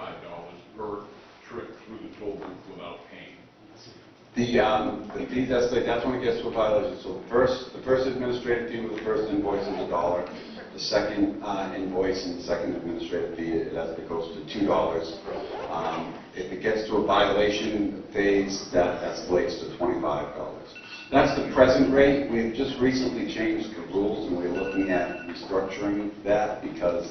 per trip through the toll booth without paying. The fees escalate, that's when it gets to a violation. So the first administrative fee with the first invoice is $1. The second invoice and the second administrative fee, it goes to $2. If it gets to a violation phase, that escalates to $25. That's the present rate. We've just recently changed the rules, and we're looking at restructuring that because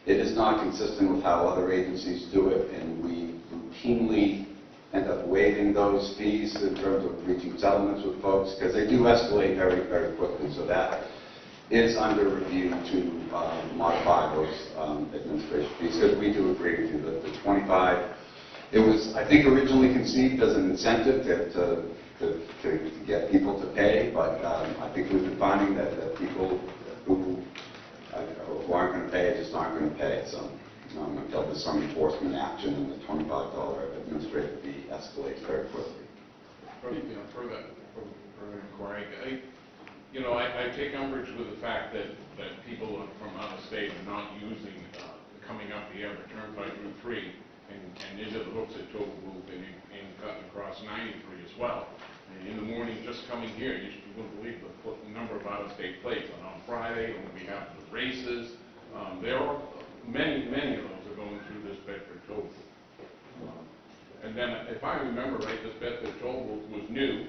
it is not consistent with how other agencies do it, and we routinely end up waiving those fees in terms of reaching settlements with folks, because they do escalate very, very quickly. So that is under review to modify those administration fees, because we do agree with you that the 25, it was, I think, originally conceived as an incentive to get people to pay, but I think we've been finding that people who aren't going to pay just aren't going to pay. So until there's some enforcement action, and the $25 administrative fee escalates very quickly. Further inquiry, I take umbrage with the fact that people from out of state are not using coming up the Everett Turnpike Route 3 and into the Hooksett toll booth and cutting across 93 as well. And in the morning, just coming here, you wouldn't believe the number of out-of-state plates. And on Friday, when we have the races, there are many of those are going through this Bedford toll booth. And then, if I remember right, this Bedford toll booth was new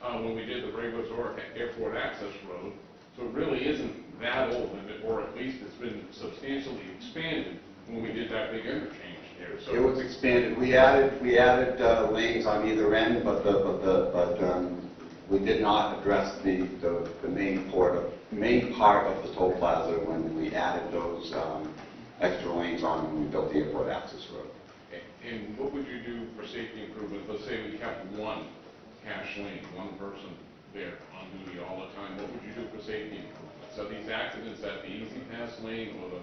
when we did the Ray Resort Airport Access Road. So it really isn't that old, or at least it's been substantially expanded when we did that big interchange. So it was expanded. We added lanes on either end, but we did not address the main part of the toll plaza when we added those extra lanes on when we built the airport access road. And what would you do for safety improvement? Let's say we kept one cash lane, one person there on duty all the time. What would you do for safety improvement? So these accidents at the Easy Pass lane or the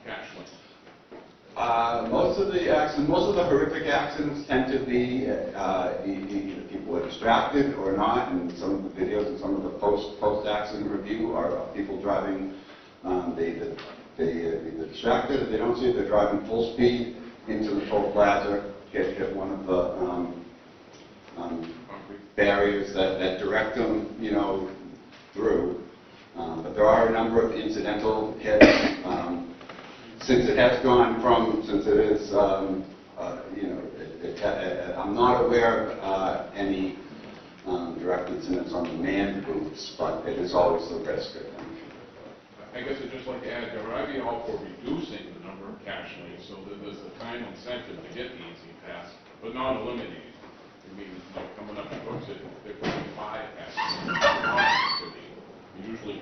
cash lane? Most of the horrific accidents tend to be either people are distracted or not, and some of the videos and some of the post-accident review are people driving, they're distracted, if they don't see it, they're driving full speed into the toll plaza, hit one of the barriers that direct them, through. But there are a number of incidental hits. Since it has gone from, since it is, I'm not aware of any direct incidents on the manned booths, but it is always the risk, I think. I guess I'd just like to add, Deborah, I'd be all for reducing the number of cash lanes so that there's a time incentive to get the easy pass, but not eliminating it. I mean, like coming up to folks that there could be 5 passes. Usually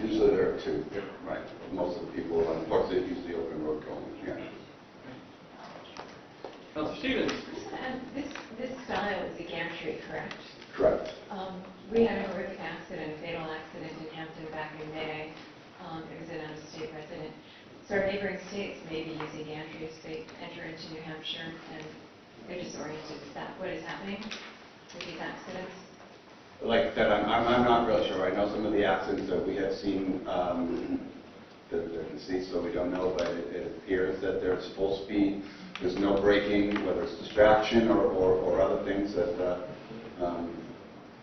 2. Usually there are 2. Yeah. Right. Most of the people, unfortunately, use the open road tolling. Yeah. Councilor Stevens? And this style is a gantry, correct? Correct. We had a horrific accident, a fatal accident in Hampton back in May. It was an out-of-state resident. So our neighboring states may be using gantries. They enter into New Hampshire and they're disoriented. Is that what is happening with these accidents? Like I said, I'm not real sure. I know some of the accidents that we have seen, they're deceased, so we don't know, but it appears that there's full speed. There's no braking, whether it's distraction or other things that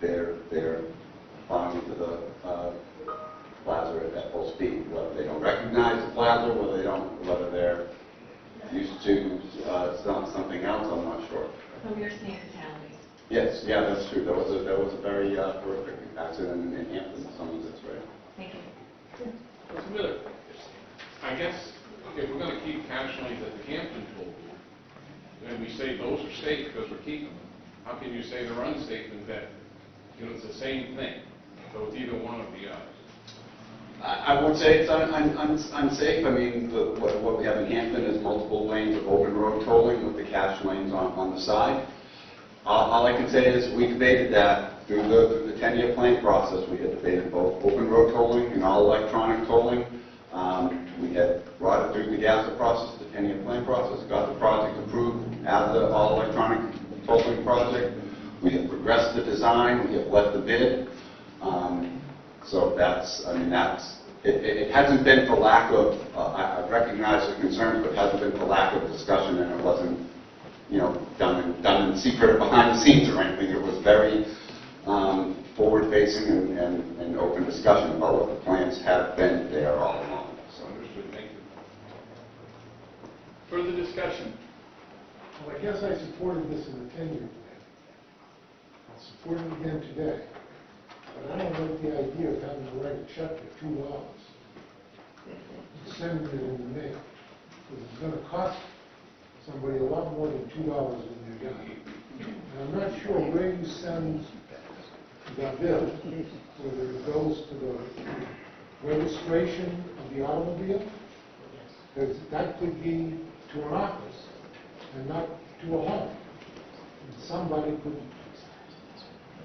they're plowing into the plaza at full speed. Whether they don't recognize the plaza, whether they're used to something else, I'm not sure. So we are seeing fatalities. Yes, yeah, that's true. There was a very horrific accident in Hampton. Someone that's right. Thank you. Mr. Miller? I guess if we're going to keep cash lanes at the Hampton toll booth, and we say those are safe because we're keeping them, how can you say they're unsafe and that, it's the same thing? So it's either one or the other. I would say it's unsafe. I mean, what we have in Hampton is multiple lanes of open road tolling with the cash lanes on the side. All I can say is we debated that through the 10-year plan process. We had debated both open road tolling and all electronic tolling. We had brought it through the GASA process, the 10-year plan process, got the project approved as the all electronic tolling project. We have progressed the design. We have let the bid. So it hasn't been for lack of, I recognize the concerns, but it hasn't been for lack of discussion, and it wasn't, done in secret or behind the scenes or anything. It was very forward-facing and open discussion about what the plans have been there all along. So. Understood. Thank you. Further discussion? Well, I guess I supported this in the 10-year plan. I'll support it again today. But I don't like the idea of having to write a check for $2 and sending it in the mail. Because it's going to cost somebody a lot more than $2 when they're done. And I'm not sure where you send the bill, whether it goes to the registration of the automobile, because that could be to an office and not to a home. And somebody could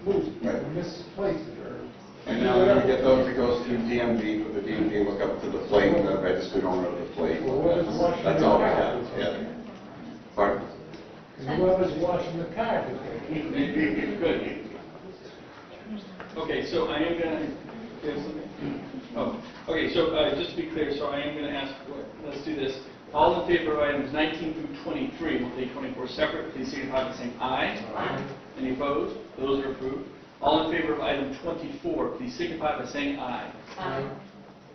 lose it, or misplace it, or... And now when we get those, it goes to DMV for the DMV, look up to the plate, the registered owner of the plate. That's all we have. Yeah. Pardon? And whoever's washing the car, Good. Okay, so I am going to... okay, so just to be clear, so I am going to ask, let's do this. All in favor of items 19 through 23, we'll take 24 separate. Please signify by saying aye. Aye. Any opposed? Those are approved. All in favor of item 24, please signify by saying aye. Aye.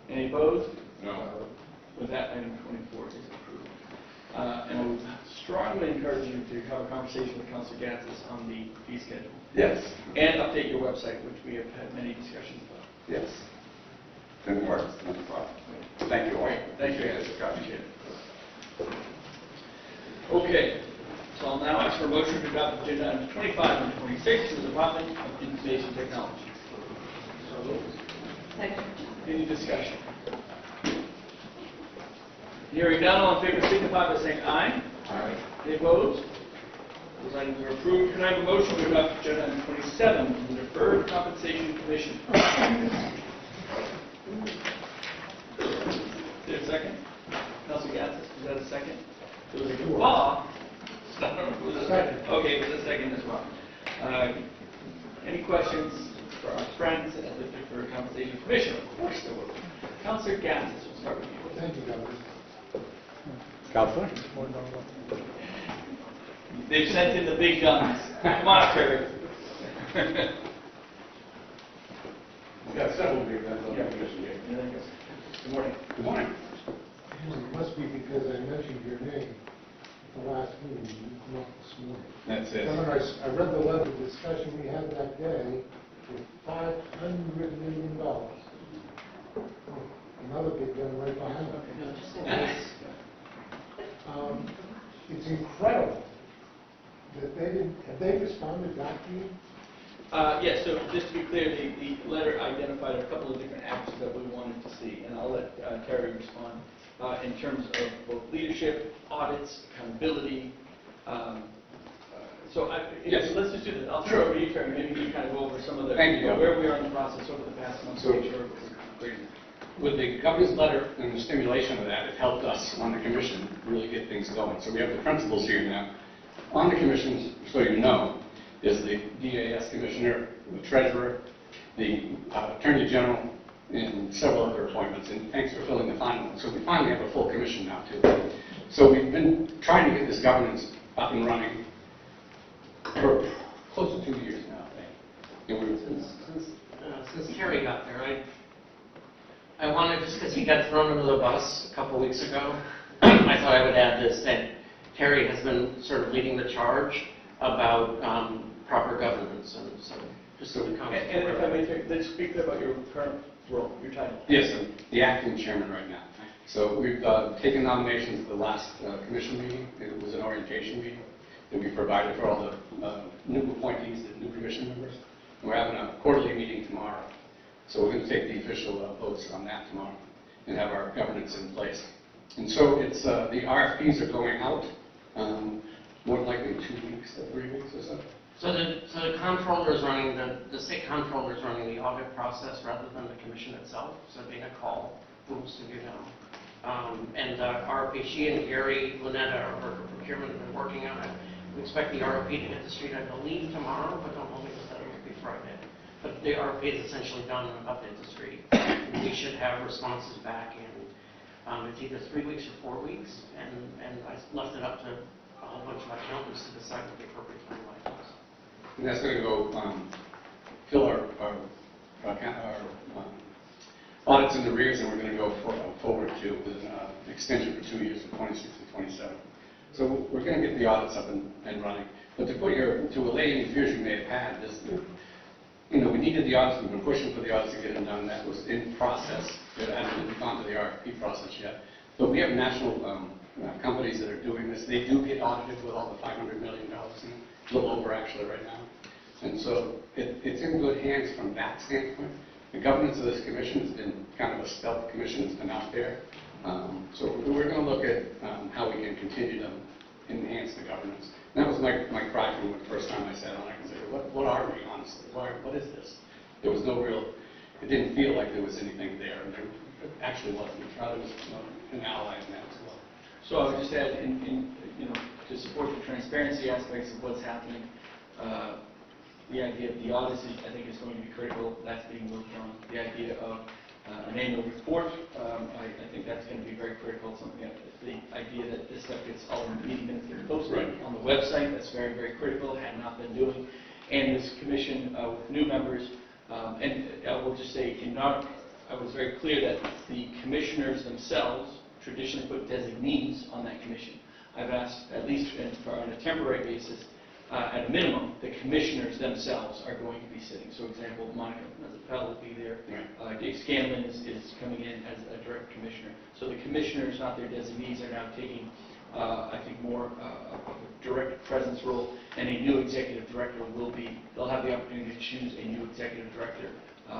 Any opposed? No. With that, item 24 is approved. And I would strongly encourage you to have a conversation with Councilor Gatzis on the fee schedule. Yes. And update your website, which we have had many discussions about. Yes. Good work. No problem. Thank you all. Thank you, guys. Appreciate it. Okay. So I'll now ask for a motion to adopt agenda items 25 and 26 for the Department of Information Technology. Second. Any discussion? Hearing none, all in favor signify by saying aye. Aye. Any opposed? Those items are approved. Can I have a motion to adopt agenda item 27 from the Deferred Compensation Commission? Is there a second? Councilor Gatzis, is that a second? It was a guffaw. Was it a second? Okay, it was a second as well. Any questions for our friends at the Deferred Compensation Commission? Of course there will. Councilor Gatzis, we'll start with you. Thank you, Governor. Counselor? They've sent in the big guns. Come on, Terry. We've got several big guns on the commission here. Good morning. Good morning. It must be because I mentioned your name. the last meeting, you come up this morning. That's it. Then when I read the level of discussion we had that day, with $500 million. Another big gun right behind it. It's incredible that they didn't, have they responded back to you? Yes, so just to be clear, the letter identified a couple of different actions that we wanted to see, and I'll let Terry respond in terms of both leadership, audits, accountability. Yes. Let's just do this. I'll turn it over to you, Terry. Maybe you kind of go over some of the, Thank you. where we are in the process over the past month. So- to make sure we're great. With the governor's letter and the stimulation of that, it helped us on the commission really get things going. So we have the principals here now. On the commission, so you know, is the DAS commissioner, the treasurer, the attorney general, and several other appointments. And thanks for filling the final one. So we finally have a full commission now, too. So we've been trying to get this governance up and running for close to 2 years now, I think. And Since Terry got there, I wanted, just because he got thrown under the bus a couple weeks ago, I thought I would add this, that Terry has been sort of leading the charge about proper governance, and so just so we come. And if I may, Terry, let's speak about your current role, your title. Yes, I'm the acting chairman right now. So we've taken nominations at the last commission meeting. It was an orientation meeting that we provided for all the new appointees, the new commission members. And we're having a quarterly meeting tomorrow. So we're going to take the official votes on that tomorrow and have our governance in place. And so it's the RFPs are going out more than likely 2 weeks to 3 weeks or so. So the comptroller is running, the state comptroller is running the audit process rather than the commission itself, so being a call, rules to do now. And RFP, she and Gary Lunetta, our worker procurement, have been working on it. We expect the RFP to hit the street, I believe, tomorrow, but don't hold me to that, it will be Friday. But the RFP is essentially done and updated the street. We should have responses back in, it's either 3 weeks or 4 weeks, and I left it up to a whole bunch of accountants to decide what the appropriate timeline is. And that's going to go fill our audits in the rears, and we're going to go forward to with an extension for 2 years, from 26 to 27. So we're going to get the audits up and running. But to allay any fears you may have had, we needed the audits. We've been pushing for the audits to get them done. That was in process. It hasn't gone to the RFP process yet. But we have national companies that are doing this. They do get audited with all the $500 million in it. A little over actually right now. And so it's in good hands from that standpoint. The governance of this commission has been kind of a stealth commission that's been out there. So we're going to look at how we can continue to enhance the governance. And that was my cry from the first time I sat on it. I said, what are we, honestly? What is this? There was no real, it didn't feel like there was anything there. And there actually wasn't. It was an ally in that as well. So I would just add, to support the transparency aspects of what's happening, the idea of the audits, I think, is going to be critical. That's being worked on. The idea of an annual report, I think that's going to be very critical. Something that the idea that this stuff gets all in the meeting minutes that are posted on the website, that's very, very critical. Had not been doing. And this commission with new members, and I will just say, I was very clear that the commissioners themselves traditionally put designees on that commission. I've asked, at least on a temporary basis, at a minimum, the commissioners themselves are going to be sitting. So, example, Monica Mazzapel will be there. Dave Scanlon is coming in as a direct commissioner. So the commissioners, not their designees, are now taking, I think, more of a direct presence role. And a new executive director they'll have the opportunity to choose a new executive director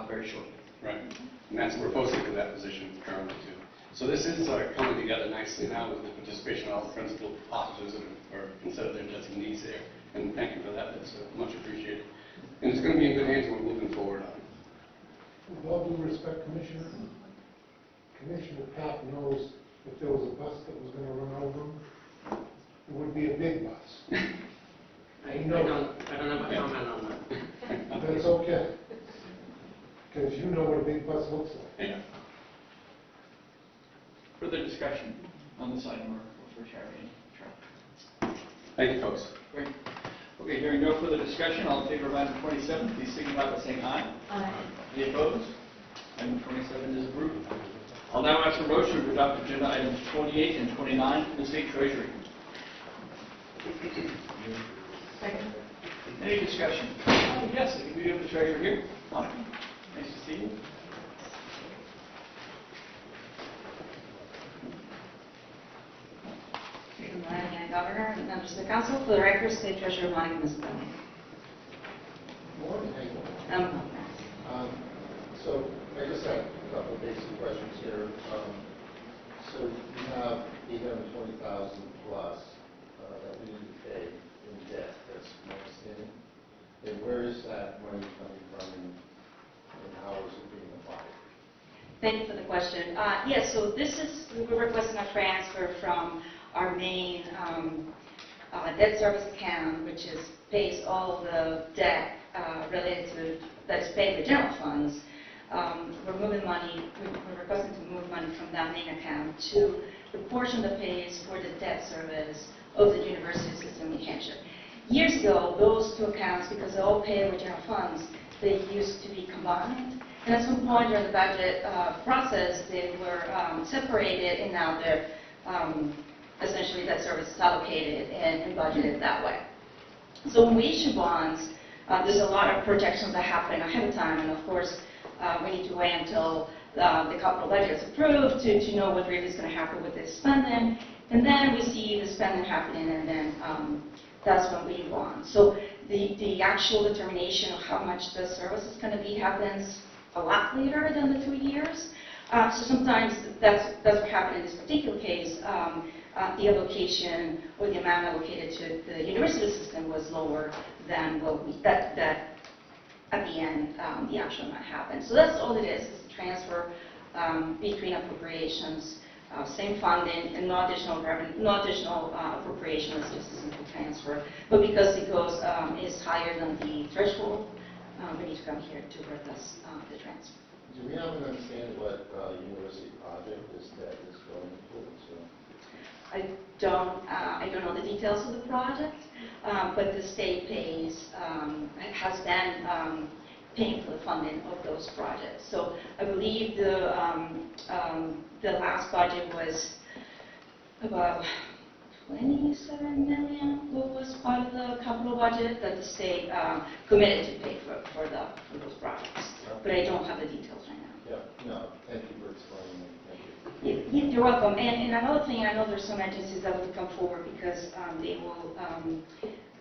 very shortly. Right. And that's, we're posting for that position currently, too. So this is coming together nicely now with the participation of all the principal officers that are instead of their designees there. And thank you for that. That's much appreciated. And it's going to be in good hands when we're moving forward on it. With all due respect, Commissioner Pat knows if there was a bus that was going to run over him, it would be a big bus. I don't have a comment on that. That's okay. Because you know what a big bus looks like. Yeah. Further discussion on this item or for Terry and Charlie? Thank you, folks. Great. Okay, hearing no further discussion, all in favor of item 27, please signify by saying aye. Aye. Any opposed? Item 27 is approved. I'll now ask for motion to adopt agenda items 28 and 29 from the State Treasury. Second. Any discussion? Yes, I think we have the treasurer here. Monica, nice to see you. Good morning, Governor, and members of the council. For the record, State Treasurer Monica Misspelling. Morning. So I just have a couple of basic questions here. So you have 820,000 plus that we need to pay in debt, that's my understanding. And where is that money coming from and how is it being applied? Thank you for the question. Yes, so this is, we're requesting a transfer from our main debt service account, which pays all the debt related to, that is paid with general funds. We're moving money, we're requesting to move money from that main account to the portion that pays for the debt service of the university system in New Hampshire. Years ago, those two accounts, because they all pay with general funds, they used to be combined. And at some point during the budget process, they were separated, and now they're essentially that service is allocated and budgeted that way. So when we issue bonds, there's a lot of projections that happen ahead of time, and of course, we need to wait until the capital budget is approved to know what really is going to happen with this spending. And then we see the spending happening, and then that's when we bond. So the actual determination of how much the service is going to be happens a lot later than the 2 years. So sometimes that's what happened in this particular case. The allocation or the amount allocated to the university system was lower than what we, that at the end, the actual amount happened. So that's all it is. It's a transfer between appropriations, same funding, and no additional revenue, no additional appropriation. It's just a simple transfer. But because it goes is higher than the threshold, we need to come here to request the transfer. Do we have an understanding what university project this debt is going towards? I don't know the details of the project, but the state pays, has been paying for the funding of those projects. So I believe the last budget was about 27 million was part of the capital budget that the state committed to pay for those projects. But I don't have the details right now. Yeah, no, thank you for explaining. Thank you. You're welcome. And another thing, I know there's some agencies that will come forward because they will,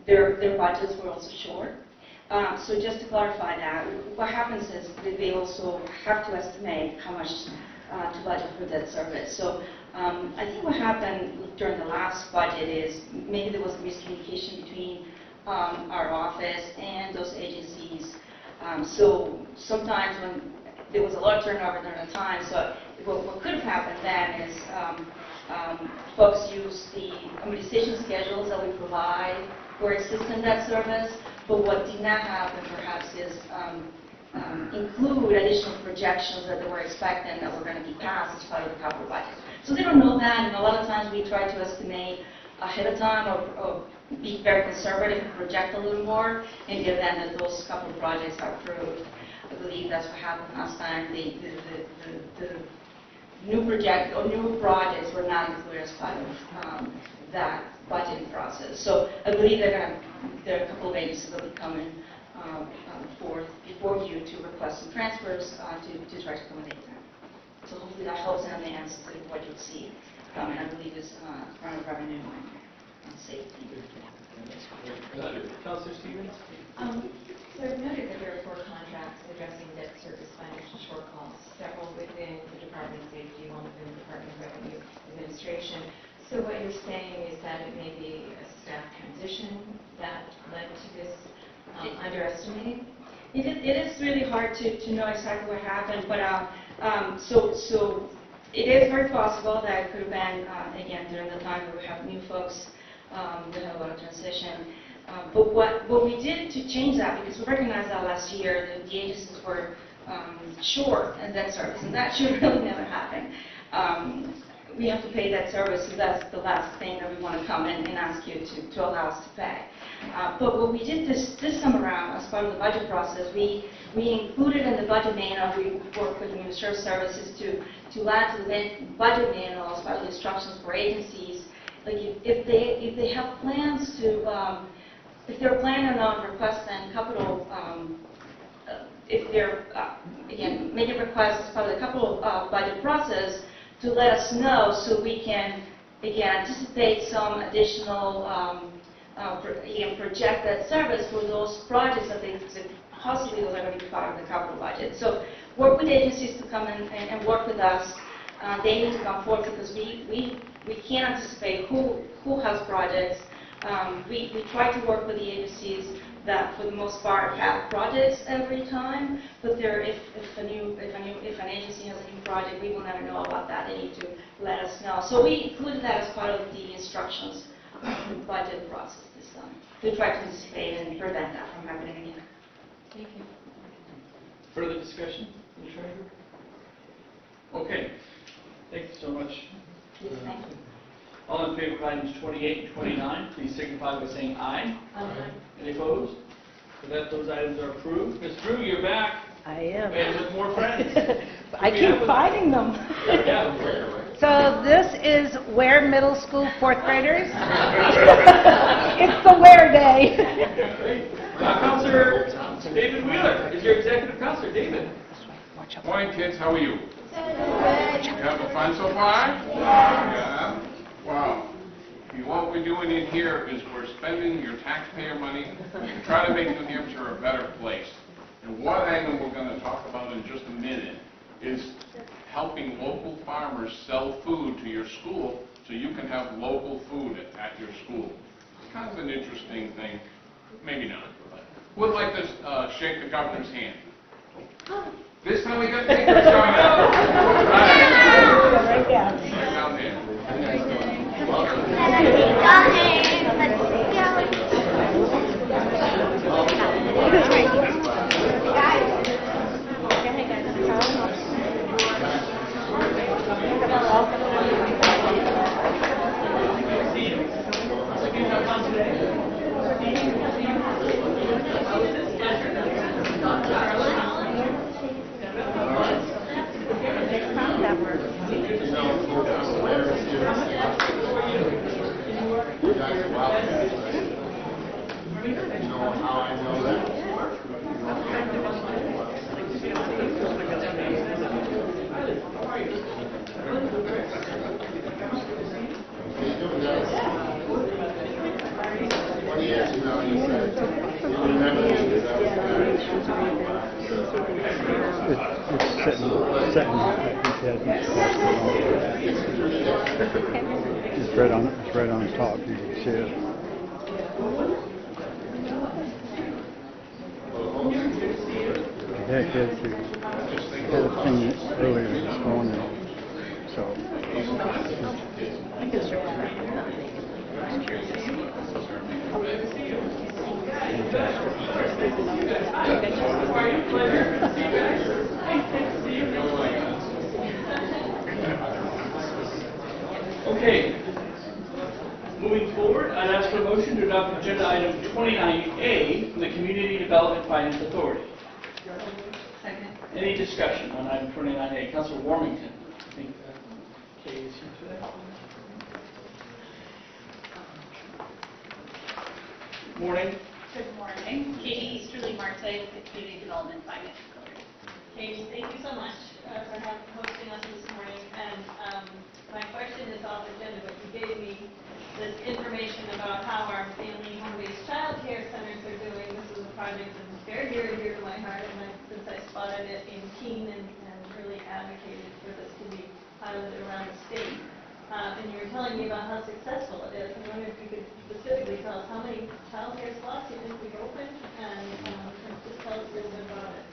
their budgets were also short. So just to clarify that, what happens is that they also have to estimate how much to budget for debt service. So I think what happened during the last budget is maybe there was miscommunication between our office and those agencies. So sometimes when there was a lot of turnover during the time, so what could have happened then is folks use the amortization schedules that we provide for existing debt service, but what did not happen perhaps is include additional projections that they were expecting that were going to be passed as part of the capital budget. So they don't know that, and a lot of times we try to estimate ahead of time or be very conservative and project a little more in the event that those capital projects are approved. I believe that's what happened last time. The new projects were not included as part of that budgeting process. So I believe there are a couple of agencies that will be coming forth before you to request some transfers to try to accommodate that. So hopefully that helps in advance to what you'll see coming. I believe is Department of Revenue and Safety. Councilor Stevens? So I've noted that there are 4 contracts addressing debt service financial shortfalls, several within the Department of Safety, one within the Department of Revenue Administration. So what you're saying is that it may be a staff transition that led to this underestimating? It is really hard to know exactly what happened, but so it is very possible that it could have been, again, during the time where we have new folks, we have a lot of transition. But what we did to change that, because we recognized that last year, that the agencies were short in debt service, and that should really never happen. We have to pay debt service, so that's the last thing that we want to come in and ask you to allow us to pay. But what we did this time around, as part of the budget process, we included in the budget manual, we worked with the Ministry of Services to add to the budget manual as part of the instructions for agencies, like if they have plans to, if they're planning on requesting capital, if they're, again, making requests as part of the capital budget process, to let us know so we can, again, anticipate some additional, again, project that service for those projects that they possibly are going to be part of the capital budget. So work with agencies to come in and work with us. They need to come forward because we can't anticipate who has projects. We try to work with the agencies that, for the most part, have projects every time. But if an agency has a new project, we will never know about that. They need to let us know. So we included that as part of the instructions of the budget process this time to try to anticipate and prevent that from happening again. Thank you. Further discussion from the treasurer? Okay. Thank you so much. Yes, thank you. All in favor of items 28 and 29, please signify by saying aye. Aye. Any opposed? For that, those items are approved. Ms. Drew, you're back. I am. And with more friends. I keep finding them. Yeah. So this is Ware Middle School fourth graders. It's the Ware Day. Counselor David Wheeler is your executive counselor. David. Morning, kids. How are you? You having fun so far? Yeah. Wow. What we're doing in here is we're spending your taxpayer money to try to make New Hampshire a better place. And one item we're going to talk about in just a minute is helping local farmers sell food to your school so you can have local food at your school. It's kind of an interesting thing. Maybe not. Would like to shake the governor's hand. This time we got papers coming out. Right down there. It's right on top, you can see it. Yeah, kids, we had a thing earlier this morning, so. Okay. Moving forward, I'd ask for a motion to adopt agenda item 29A from the Community Development Finance Authority. Second. Any discussion on item 29A? Councilor Warmington. I think Kay is here today. Morning. Good morning. Katie Easterly Marte with the Community Development Finance Authority. Katie, thank you so much for hosting us this morning. And my question is off agenda, but you gave me this information about how our family home-based child care centers are doing. This is a project that's very dear to my heart, and since I spotted it in Keene and really advocated for this to be piloted around the state. And you were telling me about how successful it is. I wonder if you could specifically tell us how many child care slots you think we've opened, and just tell us a little bit about it.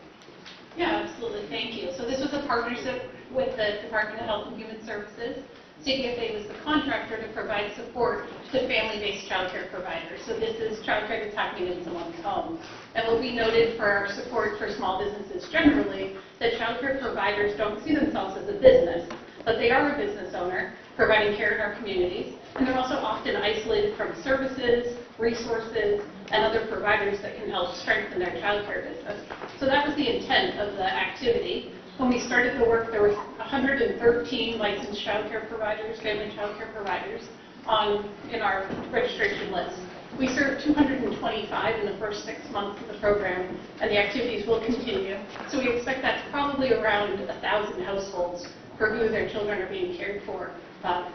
Yeah, absolutely. Thank you. So this was a partnership with the Department of Health and Human Services. CDFA was the contractor to provide support to family-based child care providers. So this is child care that's happening in someone's home. And what we noted for our support for small businesses generally, that child care providers don't see themselves as a business, but they are a business owner providing care in our communities. And they're also often isolated from services, resources, and other providers that can help strengthen their child care business. So that was the intent of the activity. When we started the work, there were 113 licensed child care providers, family child care providers. in our registration list. We served 225 in the first 6 months of the program, and the activities will continue. So we expect that's probably around 1,000 households for who their children are being cared for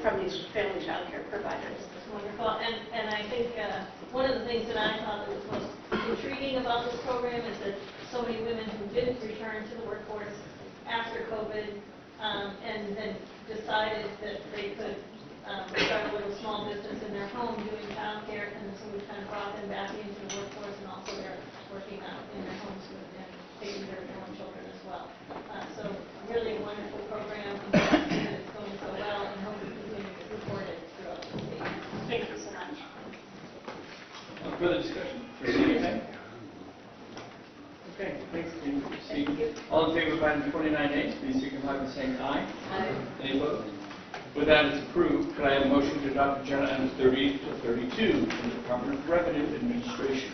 from these family child care providers. Wonderful. And I think one of the things that I thought that was most intriguing about this program is that so many women who didn't return to the workforce after COVID and then decided that they could start a little small business in their home doing child care, and so we kind of brought them back into the workforce, and also they're working in their homes and taking care of their own children as well. So really a wonderful program. I'm glad to see that it's going so well, and hope we continue to support it throughout the state. Thank you so much. Further discussion? For CDFA? Okay, thanks, Steve. All in favor of item 29A, please signify by saying aye. Aye. Any opposed? With that, it's approved. Could I have a motion to adopt agenda items 30 to 32 from the Department of Revenue Administration?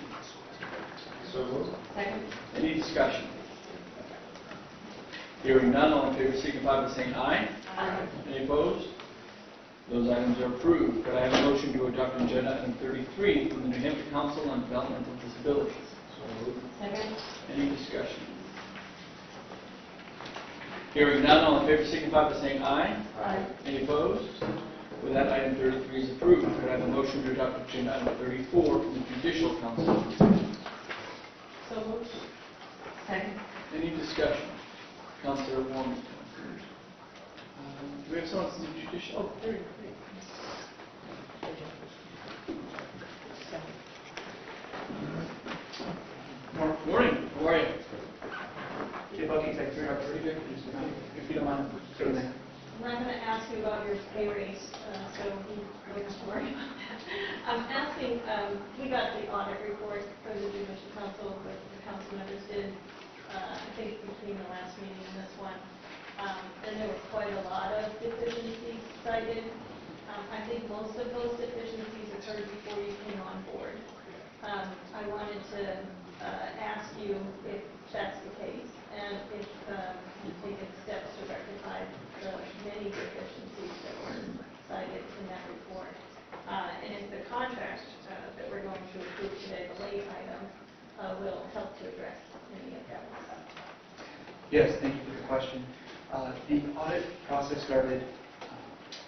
So moved. Second. Any discussion? Hearing none, all in favor signify by saying aye. Aye. Any opposed? Those items are approved. Could I have a motion to adopt agenda item 33 from the New Hampshire Council on Developmental Disabilities? So moved. Second. Any discussion? Hearing none, all in favor signify by saying aye. Aye. Any opposed? With that, item 33 is approved. Could I have a motion to adopt agenda item 34 from the Judicial Council? So moved. Second. Any discussion? Councilor Warren. Do we have someone from the Judicial? Oh, very great. Morning. How are you? Chief Bucky, Secretary of Pretty Good. If you don't mind, sitting there. I'm not going to ask you about your pay raise, so you don't have to worry about that. I'm asking, we got the audit report from the Judicial Council that the council members did, I think between the last meeting and this one. And there were quite a lot of deficiencies cited. I think most of those deficiencies occurred before you came on board. I wanted to ask you if that's the case, and if you've taken steps to rectify the many deficiencies that were cited in that report. And if the contract that we're going to approve today, the late item, will help to address any of that. Yes, thank you for the question. The audit process started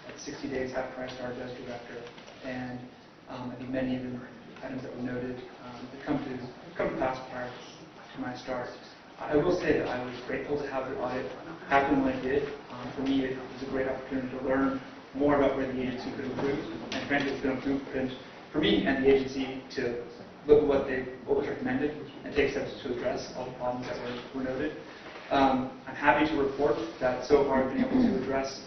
at 60 days after I started as director, and I think many of the items that were noted have come to pass prior to my start. I will say that I was grateful to have the audit happen when it did. For me, it was a great opportunity to learn more about where the agency could improve, and frankly, it's been a blueprint for me and the agency to look at what was recommended and take steps to address all the problems that were noted. I'm happy to report that so far I've been able to address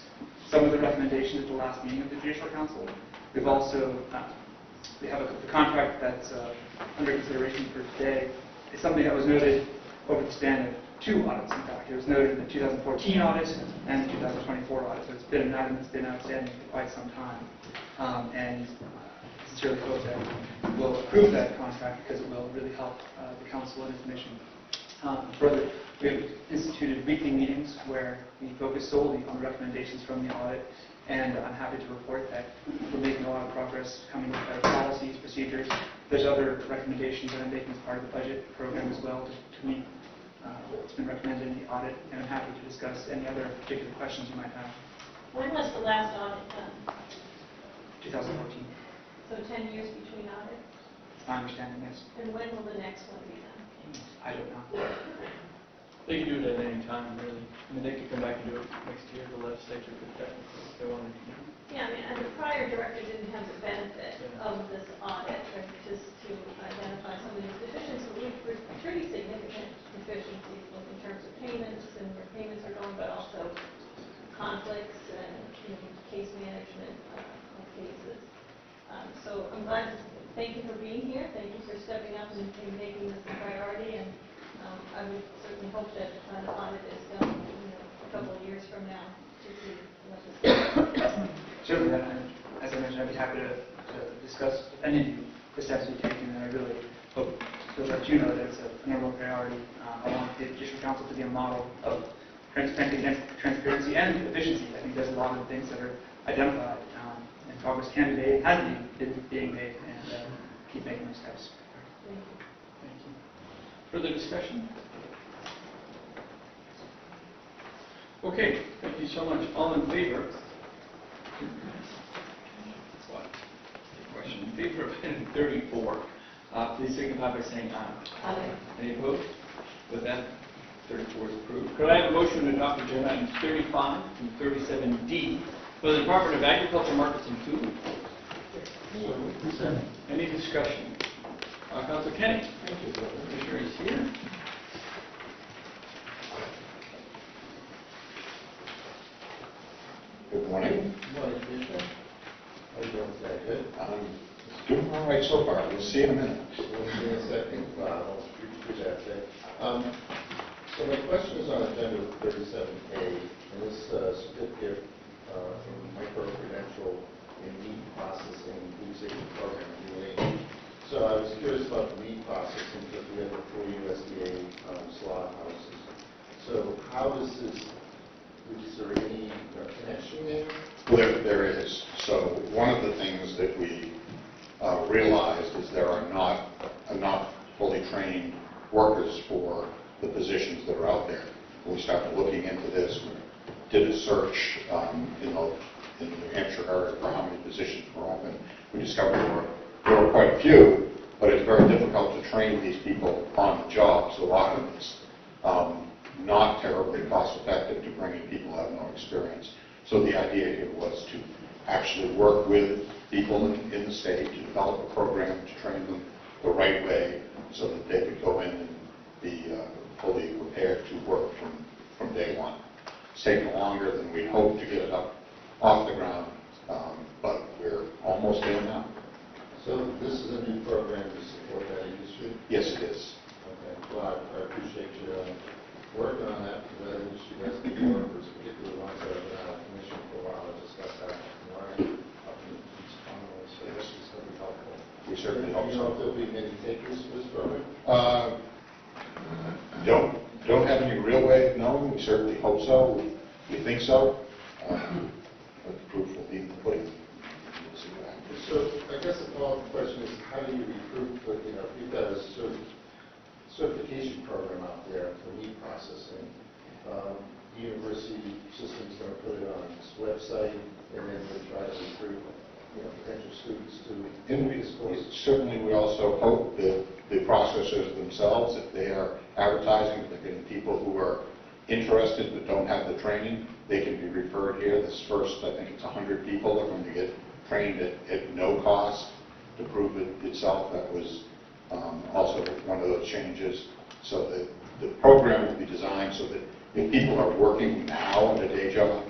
some of the recommendations at the last meeting of the Judicial Council. We've also, we have the contract that's under consideration for today. It's something that was noted over the span of 2 audits, in fact. It was noted in the 2014 audit and the 2024 audit, so it's been an item that's been outstanding for quite some time. And I sincerely hope that we'll approve that contract because it will really help the council in its mission. Further, we have instituted weekly meetings where we focus solely on the recommendations from the audit, and I'm happy to report that we're making a lot of progress coming with our policies, procedures. There's other recommendations that I'm making as part of the budget program as well to meet what's been recommended in the audit, and I'm happy to discuss any other particular questions you might have. When was the last audit done? 2014. So 10 years between audits? My understanding, yes. And when will the next one be done? I don't know. They can do it at any time, really. I mean, they could come back and do it next year. The legislature could technically, if they wanted to. Yeah, I mean, and the prior director didn't have the benefit of this audit, or just to identify some of these deficiencies. We're pretty significant deficiencies, both in terms of payments and where payments are going, but also conflicts and case management of cases. So I'm glad. Thank you for being here. Thank you for stepping up and making this a priority. And I would certainly hope that the audit is done, a couple of years from now to see what this. Certainly, as I mentioned, I'd be happy to discuss with any of you the steps we've taken, and I really hope to let you know that it's a number one priority. I want the Judicial Council to be a model of transparency and efficiency. I think there's a lot of things that are identified, and progress can be made, has been being made, and keep making those steps. Thank you. Further discussion? Okay, thank you so much. All in favor? What? Question. In favor of item 34, please signify by saying aye. Aye. Any opposed? With that, 34 is approved. Could I have a motion to adopt agenda items 35 and 37D for the Department of Agriculture, Markets and Food? Any discussion? Councilor Kenny? Thank you. Commissioner is here. Good morning. Good morning, Commissioner. How are you doing today? Good. Doing all right so far. We'll see in a minute. We'll see in a second. I'll speak to that thing. So my question is on agenda 37A, and this certificate in micro-credential in meat processing food safety program, UAE. So I was curious about the meat processing because we have the 4 USDA slaughterhouses. So how does this, is there any connection there? Well, there is. So one of the things that we realized is there are not enough fully trained workers for the positions that are out there. When we started looking into this, we did a search in the New Hampshire area for how many positions were open. We discovered there were quite a few, but it's very difficult to train these people on the job. So often it's not terribly cost effective to bring in people who have no experience. So the idea here was to actually work with people in the state to develop a program to train them the right way so that they could go in and be fully prepared to work from day one. It's taken longer than we hoped to get it up off the ground, but we're almost there now. So this is a new program to support that industry? Yes, it is. Okay. Well, I appreciate you working on that because that industry does need workers, particularly ones that have been out of commission for a while. I discussed that learning up in East Conroe, so this is going to be helpful. We certainly hope so. Do you know if there'll be many takers for this program? Don't have any real way of knowing. We certainly hope so. We think so. But the proof will be in the pudding. So I guess the follow-up question is, how do you recruit? If you've got a certification program out there for meat processing, the university system's going to put it on its website, and then they try to recruit potential students to this course. Certainly, we also hope that the processors themselves, if they are advertising, if they're getting people who are interested but don't have the training, they can be referred here. This first, I think it's 100 people are going to get trained at no cost to prove it itself. That was also one of those changes. So that the program will be designed so that if people are working now at a day job,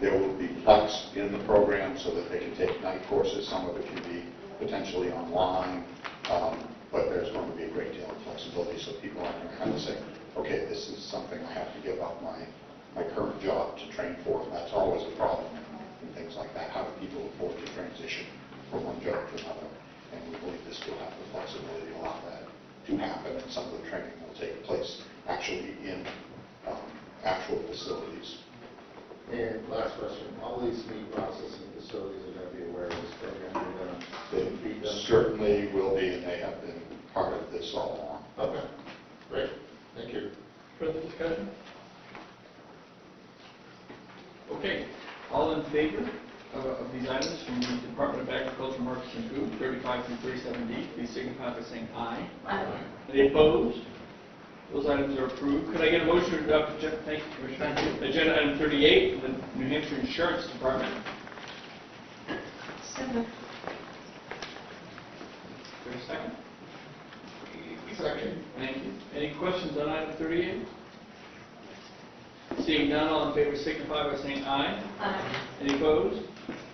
there will be flex in the program so that they can take night courses. Some of it can be potentially online, but there's going to be a great deal of flexibility so people aren't going to have to say, okay, this is something I have to give up my current job to train for. And that's always a problem in things like that. How do people afford to transition from one job to another? And we believe this will have the flexibility to allow that to happen, and some of the training will take place actually in actual facilities. And last question, all these meat processing facilities are going to be aware of this program? They certainly will be, and they have been part of this all along. Okay, great. Thank you. Further discussion? Okay. All in favor of these items from the Department of Agriculture, Markets and Food, 35 through 37D, please signify by saying aye. Aye. Any opposed? Those items are approved. Could I get a motion to adopt agenda? Thank you, Commissioner. Agenda item 38, the New Hampshire Insurance Department. Second. Is there a second? Second. Thank you. Any questions on item 38? Seeing none, all in favor signify by saying aye. Aye. Any opposed?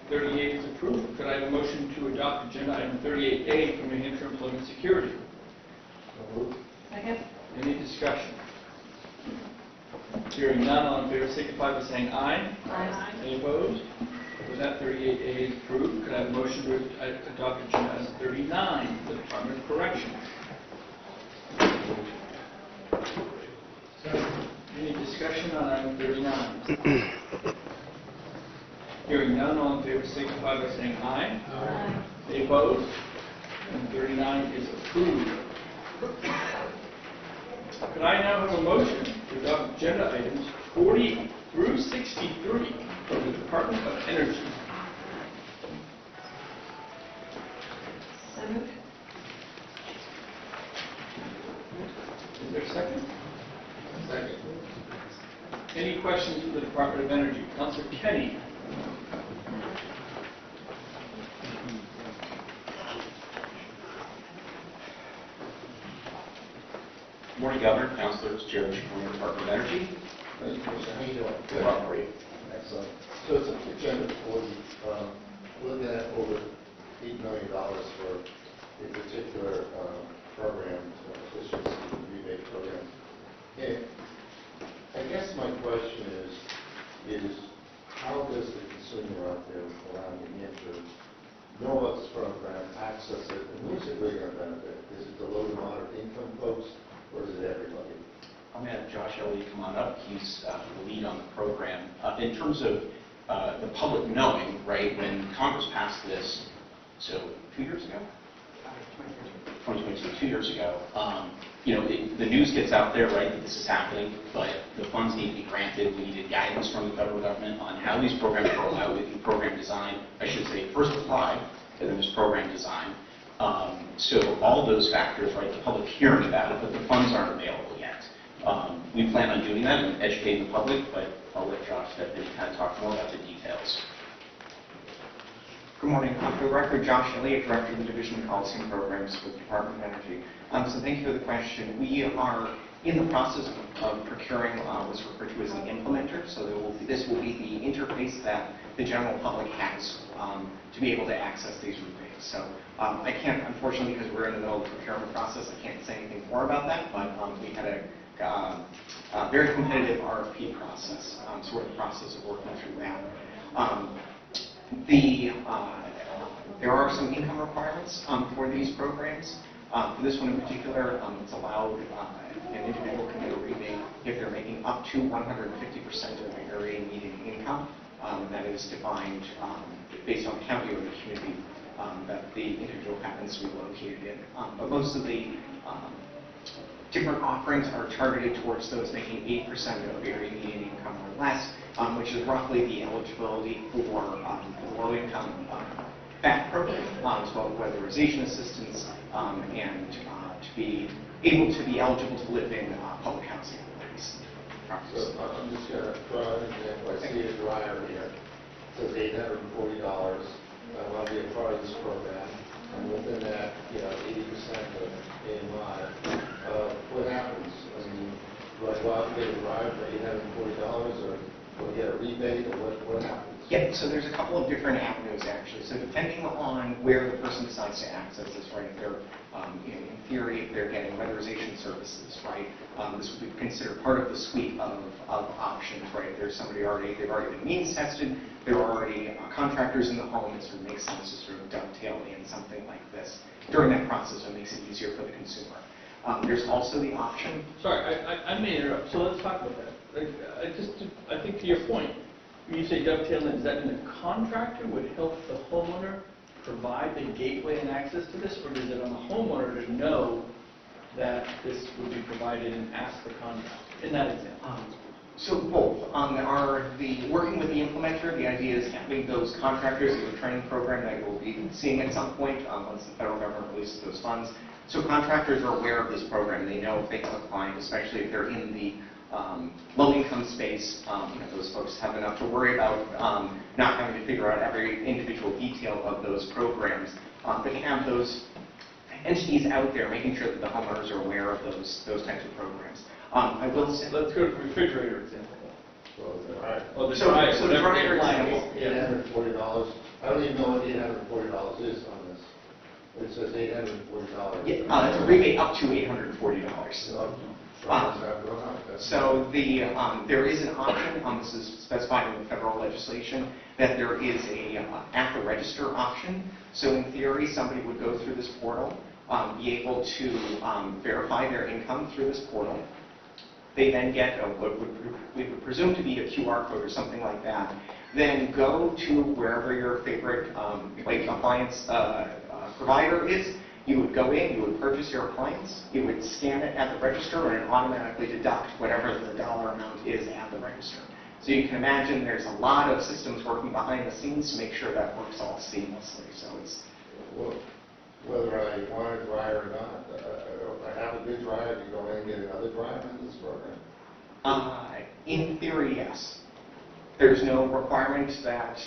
38 is approved. Could I have a motion to adopt agenda item 38A from New Hampshire Employment Security? Second. Any discussion? Hearing none, all in favor signify by saying aye. Aye. Any opposed? With that, 38A is approved. Could I have a motion to adopt agenda item 39, the Department of Corrections? Any discussion on item 39? Hearing none, none, all in favor signify by saying aye. Aye. Any opposed? And 39 is approved. Could I now have a motion to adopt agenda items 40 through 63 from the Department of Energy? So moved. Is there a second? Second. Any questions for the Department of Energy? Councilor Kenny. Morning, Governor, Councilors, Chair, from the Department of Energy. How you doing? Good. How are you? Excellent. So it's a agenda for looking at over $8 million for a particular program, efficiency rebate program. And I guess my question is how does the consumer out there around New Hampshire know about this program, access it, and who's it really going to benefit? Is it the low to moderate income folks, or is it everybody? I'm going to have Josh Elliott come on up. He's the lead on the program. In terms of the public knowing, right, when Congress passed this, so 2 years ago? 2022, 2 years ago, you know, the news gets out there, right, that this is happening, but the funds need to be granted. We needed guidance from the federal government on how these programs roll out. We do program design, I should say, first apply, and then there's program design. So all those factors, right, the public hearing about it, but the funds aren't available yet. We plan on doing that and educating the public, but I'll let Josh step in and kind of talk more about the details. Good morning. For the record, Josh Elliott, Director of the Division of Policy and Programs with the Department of Energy. So thank you for the question. We are in the process of procuring what's referred to as an implementer. So this will be the interface that the general public has to be able to access these rebates. So I can't, unfortunately, because we're in the middle of the procurement process, I can't say anything more about that, but we had a very competitive RFP process. So we're in the process of working through that. There are some income requirements for these programs. For this one in particular, it's allowed an individual can get a rebate if they're making up to 150% of the area median income. That is defined based on county or the community that the individual happens to be located in. But most of the different offerings are targeted towards those making 8% of area median income or less, which is roughly the eligibility for low-income FACT program, as well as weatherization assistance, and to be able to be eligible to live in public housing facilities. So I'm just going to throw out an example. I see a dryer here. It says $840. I want to be a part of this program. And within that, 80% of AMI. What happens? I mean, do I go out and get a dryer for $840, or do I get a rebate, or what happens? Yeah, so there's a couple of different avenues actually. So depending on where the person decides to access this, right, if they're, in theory, if they're getting weatherization services, right, this would be considered part of the suite of options, right? There's somebody they've already been means tested, there are already contractors in the home, it sort of makes sense to sort of dovetail in something like this. During that process, it makes it easier for the consumer. There's also the option. Sorry, I may interrupt, so let's talk about that. I think to your point, when you say dovetailing, is that in the contractor would help the homeowner provide the gateway and access to this, or is it on the homeowner to know that this would be provided and ask the contractor, in that example? So both. Working with the implementer, the idea is having those contractors in a training program that we'll be seeing at some point once the federal government releases those funds. So contractors are aware of this program. They know if they have a client, especially if they're in the low-income space, those folks have enough to worry about not having to figure out every individual detail of those programs. But have those entities out there making sure that the homeowners are aware of those types of programs. I will say, let's go to the refrigerator example. So the dryer example. $840. I don't even know what $840 is on this. It says $840. Yeah, that's a rebate up to $840. So there is an option, this is specified in the federal legislation, that there is a at the register option. So in theory, somebody would go through this portal, be able to verify their income through this portal. They then get what we would presume to be a QR code or something like that. then go to wherever your favorite like appliance provider is. You would go in, you would purchase your appliance, you would scan it at the register, and it automatically deduct whatever the dollar amount is at the register. So you can imagine there's a lot of systems working behind the scenes to make sure that works all seamlessly. So it's Well, whether I want a dryer or not, if I have a good dryer, I can go in and get another dryer in this program? in theory, yes. There's no requirement that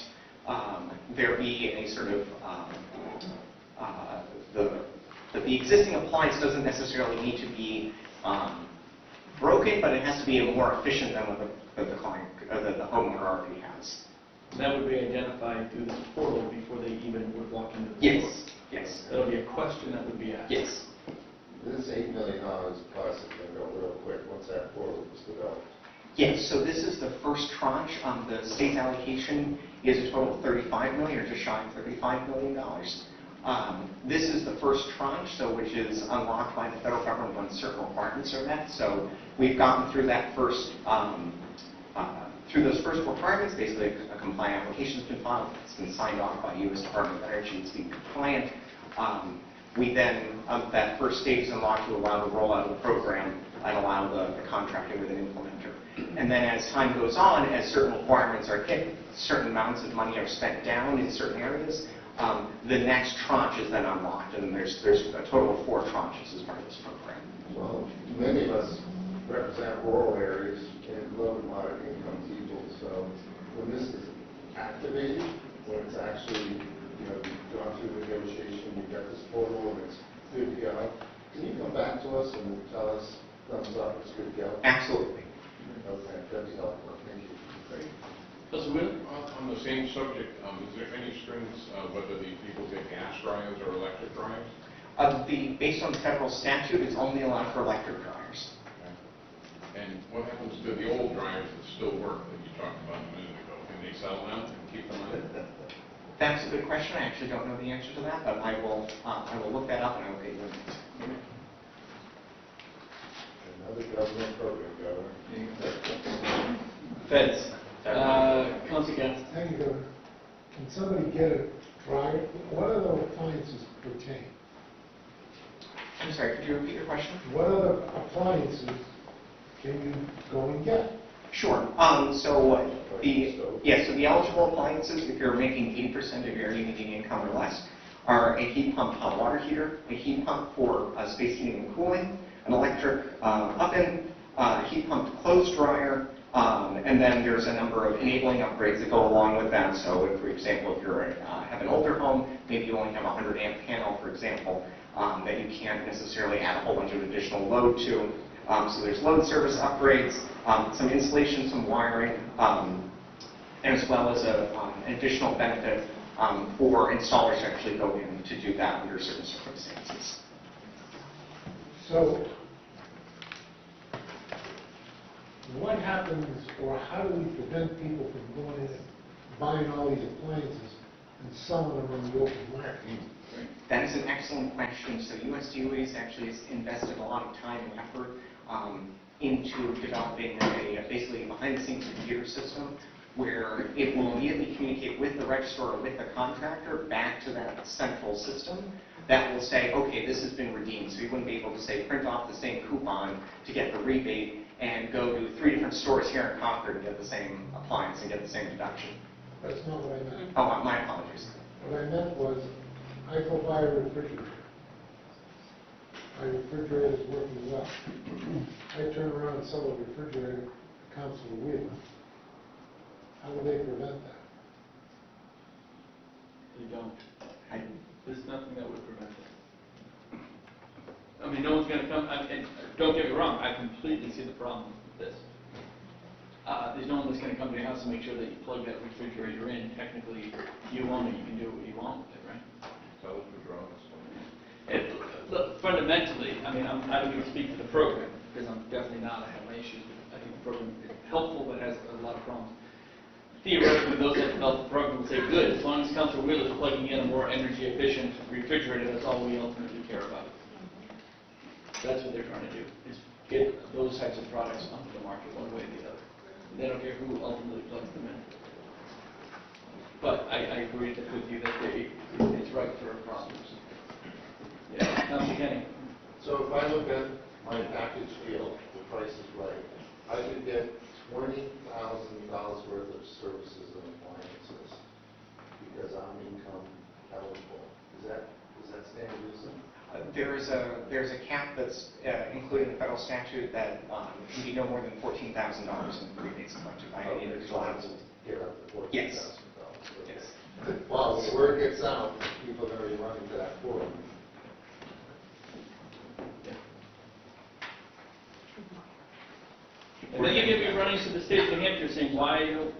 there be any sort of the existing appliance doesn't necessarily need to be broken, but it has to be more efficient than what the client, the homeowner already has. That would be identified through this portal before they even would walk into the store? Yes, yes. That'll be a question that would be asked? Yes. This $8 million plus is going to go real quick once that portal is developed. Yes, so this is the first tranche. The state allocation is a total of $35 million, or just shy of $35 million. This is the first tranche, so which is unlocked by the federal government when certain requirements are met. So we've gotten through that first, through those first requirements. Basically, a compliant application has been filed. It's been signed off by U.S. Department of Energy. It's being compliant. We then, that first stage is unlocked to allow the rollout of the program and allow the contracting with an implementer. And then as time goes on, as certain requirements are hit, certain amounts of money are spent down in certain areas, the next tranche is then unlocked, and there's a total of 4 tranches as part of this program. Well, many of us represent rural areas and low and moderate income people, so when this is activated, when it's actually, gone through the negotiation, you've got this portal and it's good to go, can you come back to us and tell us, thumbs up, it's good to go? Absolutely. Okay, that'd be helpful, thank you. Great. On the same subject, is there any strings whether the people get gas dryers or electric dryers? Based on federal statute, it's only allowed for electric dryers. Okay. And what happens to the old dryers that still work that you talked about a minute ago? Can they sell them and keep them on? That's a good question. I actually don't know the answer to that, but I will look that up and I will get you an answer. Another government program, Governor. Feds. Council Gass. Thank you, Governor. Can somebody get a dryer? What other appliances pertain? I'm sorry, could you repeat your question? What other appliances can you go and get? Sure. So the eligible appliances, if you're making 80% of your median income or less, are a heat pump hot water heater, a heat pump for space heating and cooling, an electric oven, heat pumped clothes dryer, and then there's a number of enabling upgrades that go along with that. So, if, for example, if you have an older home, maybe you only have a 100 amp panel, for example, that you can't necessarily add a whole bunch of additional load to. So there's load service upgrades, some installation, some wiring, as well as an additional benefit for installers to actually go in to do that under certain circumstances. So, what happens, or how do we prevent people from going in and buying all these appliances and selling them on the open market? That is an excellent question. So USDOE has actually invested a lot of time and effort into developing basically a behind-the-scenes computer system where it will immediately communicate with the registrar or with the contractor back to that central system that will say, okay, this has been redeemed. So you wouldn't be able to say, print off the same coupon to get the rebate and go to 3 different stores here in Concord and get the same appliance and get the same deduction. That's not what I meant. Oh, my apologies. What I meant was, I go buy a refrigerator. My refrigerator is working well. I turn around and sell a refrigerator to Councilor Wheeler. How would they prevent that? They don't. There's nothing that would prevent it. I mean, no one's going to come, and don't get me wrong, I completely see the problem with this. There's no one that's going to come to your house and make sure that you plug that refrigerator in. Technically, you own it, you can do what you want with it, right? Tell us what's wrong. Look, fundamentally, I mean, I don't even speak to the program, because I'm definitely not, I have my issues. I think the program is helpful, but has a lot of problems. Theoretically, those that develop the program would say, good, as long as Councilor Wheeler is plugging in a more energy efficient refrigerator, that's all we ultimately care about. That's what they're trying to do, is get those types of products onto the market one way or the other. They don't care who ultimately plugs them in. But I agree with you that it's right for a process. Yeah, Councilor Kenny. So if I look at my package deal, the price is right, I could get $20,000 worth of services and appliances because I'm income eligible. Does that stand reason? There's a cap that's included in the federal statute that can be no more than $14,000 in rebates collected by any individual household. Get up to $14,000. Yes. Yes. Well, the word gets out, people are going to be running to that pool. And then you get me running to the state of New Hampshire saying, why, and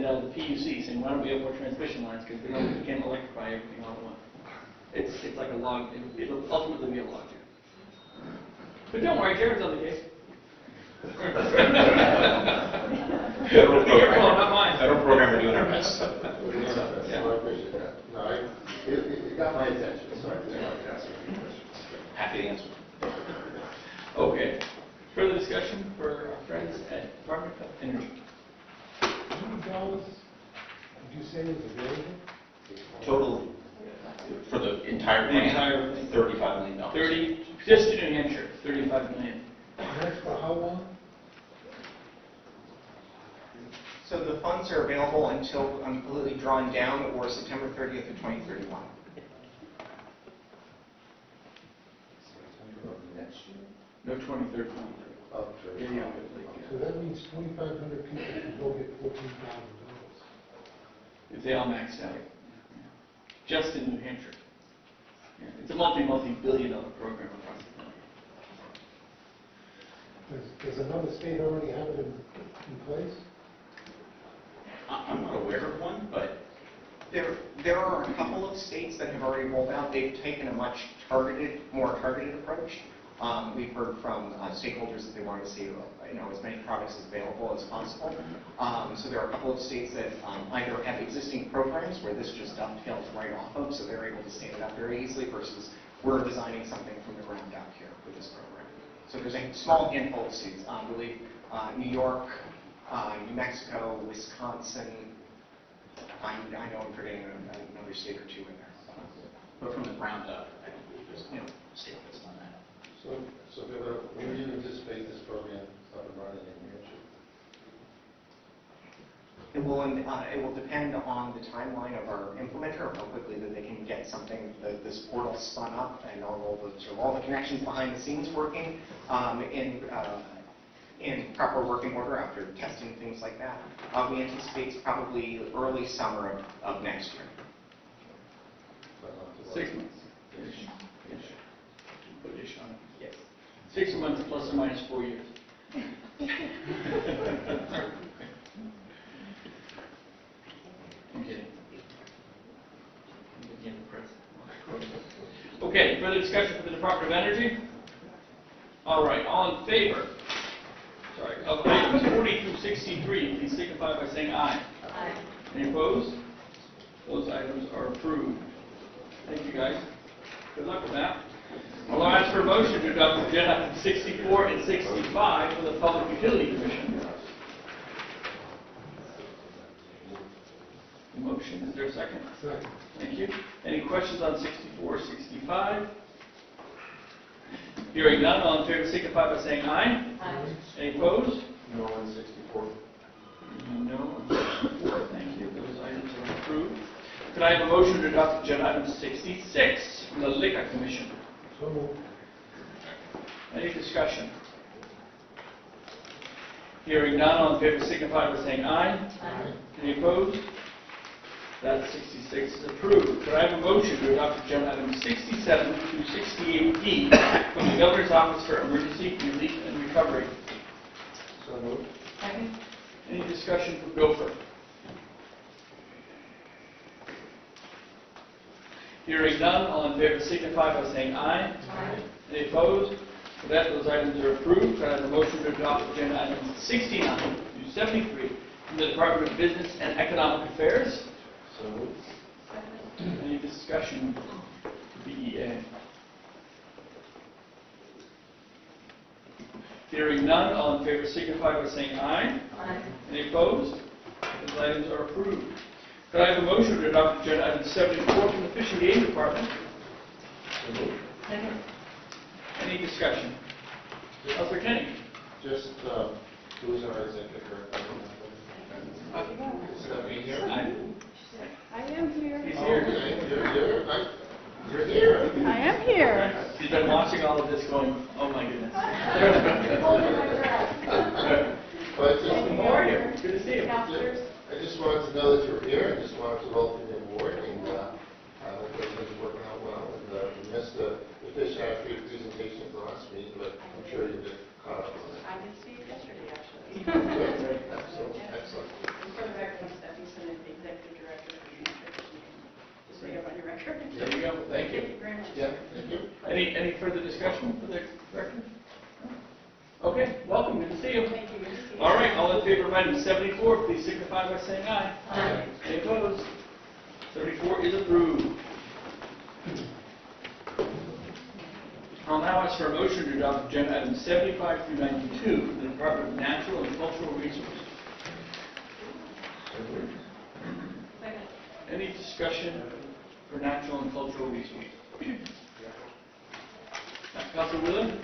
the PUC saying, why don't we have more transmission lines, because we can't electrify everything all at once. It's like a log, it'll ultimately be a log jam. But don't worry, Jared's on the case. Federal Your fault, not mine. Federal program are doing our best. So I appreciate that. No, it got my attention, so I just wanted to ask you a few questions. Happy to answer. Okay. Further discussion for our friends at Department of Energy. How many dollars did you say was available? Total for the entire The grant, entire thing. $35 million. Just in New Hampshire, $35 million. And that's for how long? So the funds are available until completely drawn down or September 30th of 2031. Next year? No, 23rd, 23rd. Oh, Yeah, sure. yeah. So that means 2,500 people can go get $14,000. If they all maxed out. Just in New Hampshire. Yeah, it's a multi-billion dollar program across the country. Does another state already have it in place? I'm not aware of one, but There are a couple of states that have already rolled out. They've taken a much more targeted approach. We've heard from stakeholders that they want to see as many products available as possible. So there are a couple of states that either have existing programs where this just dovetails right off of, so they're able to stand it up very easily, versus we're designing something from the ground up here with this program. So there's a small handful of states. I believe New York, New Mexico, Wisconsin. I know I'm forgetting another state or two in there. but from the ground up, I don't believe there's a state that's done that. So when do you anticipate this program up and running in New Hampshire? It will depend on the timeline of our implementer, how quickly that they can get something, this portal spun up and all the connections behind the scenes working in proper working order after testing things like that. We anticipate it's probably early summer of next year. 6 months. Put ish on it. Yes. 6 months plus or minus 4 years. I'm kidding. Okay, further discussion for the Department of Energy? All right, all in favor? Sorry, of items 40 through 63, please signify by saying aye. Aye. Any opposed? Those items are approved. Thank you, guys. Good luck with that. I'll ask for a motion to adopt agenda items 64 and 65 for the Public Utility Commission. Motion, is there a second? Second. Thank you. Any questions on 64 or 65? Hearing none, all in favor signify by saying aye. Aye. Any opposed? No on 64. No on 64, thank you. Those items are approved. Could I have a motion to adopt agenda item 66 from the Liquor Commission? So moved. Any discussion? Hearing none, all in favor signify by saying aye. Aye. Any opposed? That 66 is approved. Could I have a motion to adopt agenda items 67 through 68D from the Governor's Office for Emergency Relief and Recovery? So moved. Second. Any discussion for Gopher? Hearing none, all in favor signify by saying aye. Aye. Any opposed? With that, those items are approved. Could I have a motion to adopt agenda items 69 through 73 from the Department of Business and Economic Affairs? So moved. Second. Any discussion for BEA? Hearing none, all in favor signify by saying aye. Aye. Any opposed? Those items are approved. Could I have a motion to adopt agenda item 74 from the Fish and Game Department? Second. Any discussion? Councilor Kenny? Just, who's our executive director? Is that me here? I am here. He's here. Okay, you're here. I am here. He's been watching all of this going, oh my goodness. But just, How are you? Good to see you. I just wanted to know that you're here. I just wanted to welcome you aboard, and everything's working out well. And we missed the fish hatchery presentation at the last meeting, but I'm sure you'll get caught up on it. I did see it yesterday, actually. Good. Excellent. And for the record, I'm Stephanie Simmons, the executive director of the Fish and Game. Just so you have on your record. There you go. Thank you. Thank you very much. Yeah, thank you. Any further discussion for the director? Okay, welcome. Good to see you. Thank you. Good to see you. All right, all in favor of item 74, please signify by saying aye. Aye. Any opposed? 74 is approved. I'll now ask for a motion to adopt agenda items 75 through 92 from the Department of Natural and Cultural Resources. Second. Any discussion for natural and cultural resources? Councilor Wheeler?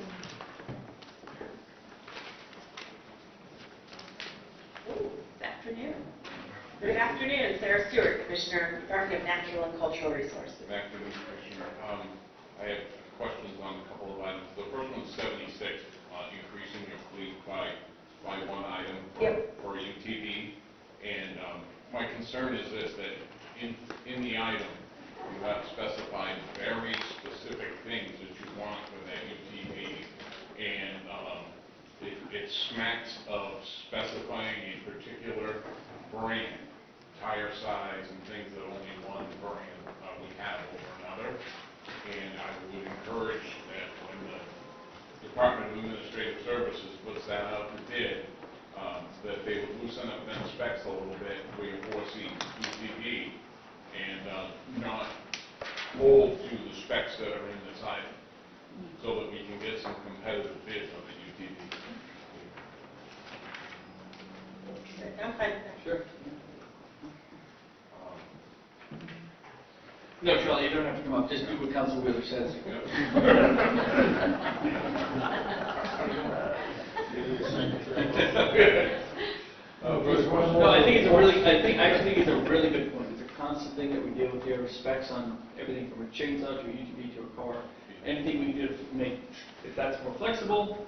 Good afternoon, Sarah Stewart, Commissioner, Department of Natural and Cultural Resources. Good afternoon, Commissioner. I have questions on a couple of items. The first one's 76, increasing your fleet by one item for UTV. And my concern is this, that in the item, you have specified very specific things that you want for that UTV. And it smacks of specifying a particular brand, tire size, and things that only one brand would have over another. And I would encourage that when the Department of Administrative Services puts that out to bid, that they would loosen up them specs a little bit for your 4C UTV and not hold to the specs that are in this item, so that we can get some competitive bids on the UTV. I'm fine. Sure. No, Charlie, you don't have to come up. Just do what Council Wheeler says. No, I think it's a really good point. It's a constant thing that we deal with here, specs on everything from a chainsaw to a UTV to a car. Anything we can do to make, if that's more flexible,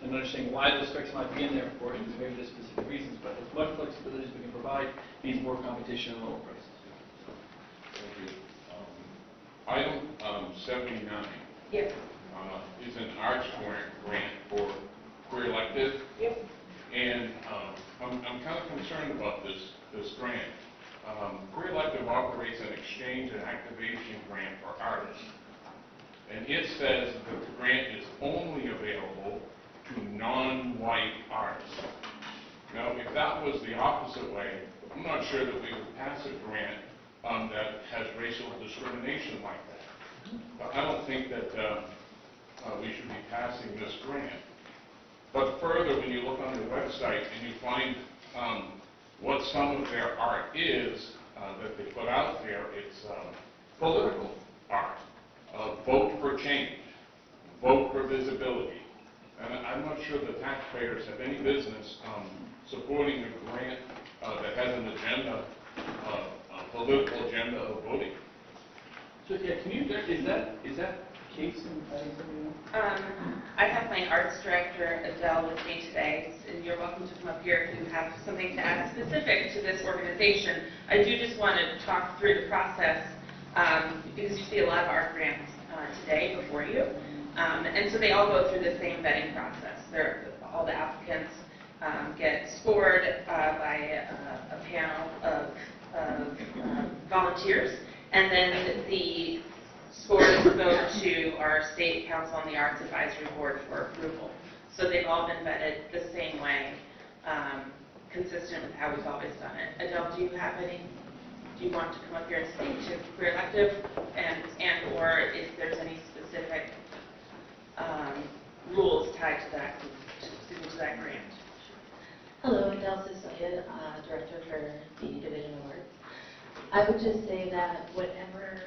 and understanding why those specs might be in there, of course, because maybe there's specific reasons, but as much flexibility as we can provide means more competition and lower prices. Thank you. Item 79 is an arts grant for Queer Elective. And I'm kind of concerned about this grant. Queer Elective operates an exchange and activation grant for artists. And it says that the grant is only available to non-white artists. Now, if that was the opposite way, I'm not sure that we would pass a grant that has racial discrimination like that. But I don't think that we should be passing this grant. But further, when you look on their website and you find what some of their art is that they put out there, it's political art. Vote for change, vote for visibility. And I'm not sure the taxpayers have any business supporting a grant that has an agenda, a political agenda of voting. So, yeah, can you, is that the case in something? I have my arts director, Adele, with me today, and you're welcome to come up here if you have something to add specific to this organization. I do just want to talk through the process, because you see a lot of art grants today before you. And so they all go through the same vetting process. All the applicants get scored by a panel of volunteers, and then the scores go to our State Council on the Arts Advisory Board for approval. So they've all been vetted the same way, consistent with how we've always done it. Adele, do you want to come up here and speak to Queer Elective, and or if there's any specific rules tied to that grant? Hello, Adele Sissoya, Director for the Division of Arts. I would just say that whatever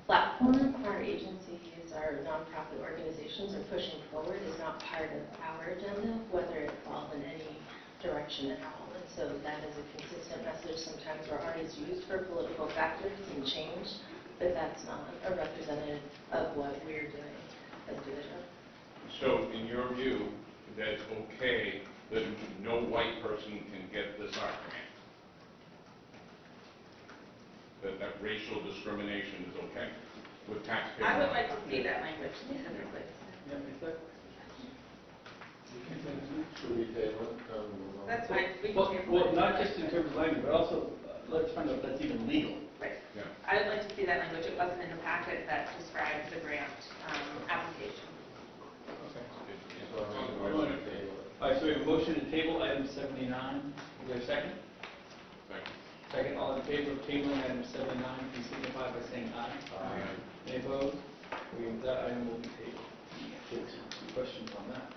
platform our agencies, our nonprofit organizations are pushing forward is not part of our agenda, whether it falls in any direction at all. And so that is a consistent message. Sometimes where art is used for political factors and change, but that's not a representative of what we're doing as division. So in your view, that's okay that no white person can get this art grant? That racial discrimination is okay with taxpayers? I would like to see that language, please. Should we table it? That's fine. We can Well, table well, it. not just in terms of language, but also, let's find out if that's even legal. Right. I would like to see that language. It wasn't in the packet that describes the grant application. All right, so we have a motion to table item 79. Is there a second? Second, all in favor of tabling item 79, please signify by saying aye. Aye. Any opposed? That item will be tabled. Any questions on that?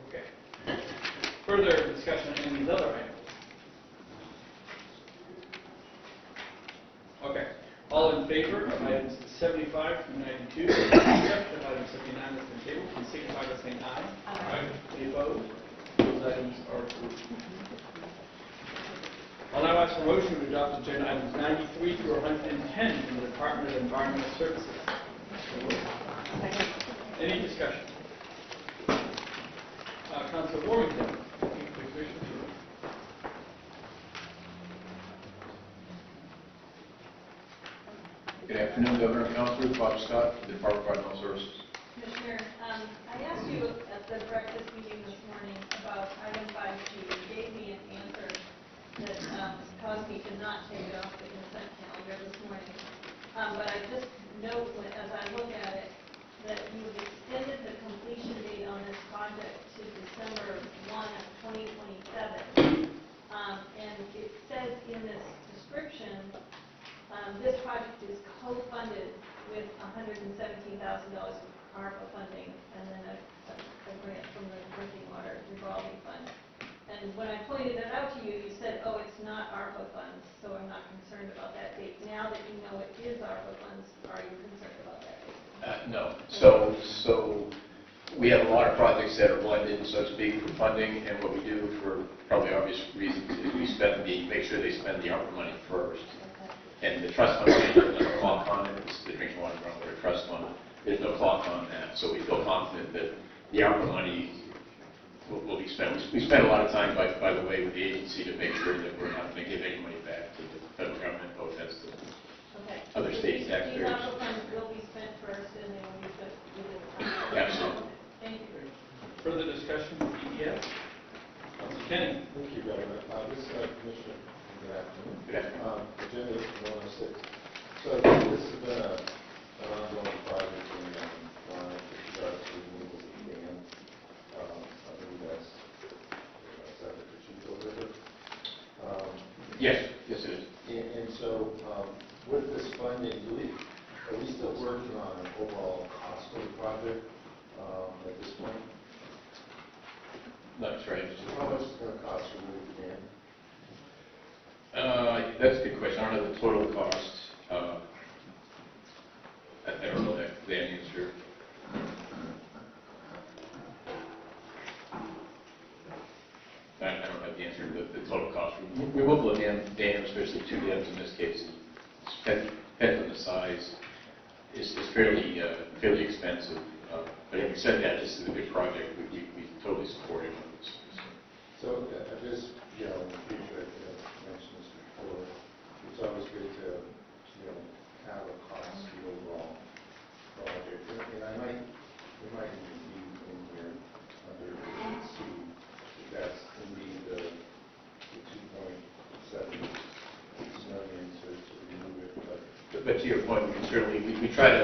Okay. Further discussion on these other items? Okay. All in favor of items 75 through 92, except that item 79 has been tabled, please signify by saying aye. Aye. Any opposed? Those items are approved. I'll now ask for a motion to adopt agenda items 93 through 110 from the Department of Environmental Services. Any discussion? Councilor Warrington. Good afternoon, Governor and Councilor. Bob Scott, Department of Environmental Services. Commissioner, I asked you at the breakfast meeting this morning about item 5G. You gave me an answer that caused me to not take it off the consent calendar this morning. But I just note, as I look at it, that you've extended the completion date on this project to December 1 of 2027. And it says in this description, this project is co-funded with $117,000 of ARPA funding and then a grant from the Drinking Water Revolving Fund. And when I pointed that out to you, you said, oh, it's not ARPA funds, so I'm not concerned about that date. Now that you know it is ARPA funds, are you concerned about that date? No. So we have a lot of projects that are blended, so to speak, for funding, and what we do for probably obvious reasons is we make sure they spend the ARPA money first. And the trust fund, there's no clock on it. It's the Drinking Water Trust Fund. There's no clock on that, so we feel confident that the ARPA money will be spent. We spend a lot of time, by the way, with the agency to make sure that we're not going to give any money back to the federal government, both as to other state taxpayers. These ARPA funds will be spent first and they will be spent within the time. Absolutely. Thank you. Further discussion from DES? Councilor Kenny. Thank you, Governor. This is Commissioner. Good afternoon. Good afternoon. Agenda 106. So this has been an ongoing project in with regards to removal of the dam. I believe that's at the Cochito River. Yes, it is. And so with this funding, are we still working on an overall cost for the project at this point? That's right. How much is it going to cost to remove the dam? That's a good question. I don't know the total cost. I don't know that answer. I don't have the answer to the total cost. Removal of dams, especially two dams in this case, depends on the size, is fairly expensive. But having said that, this is a good project. We totally support it. So just, in the future, I mentioned this before, it's always good to, have a cost to the overall project. And we might even be in here under C, if that's indeed the 2.7 million to remove it. But to your point, we can certainly, we try to,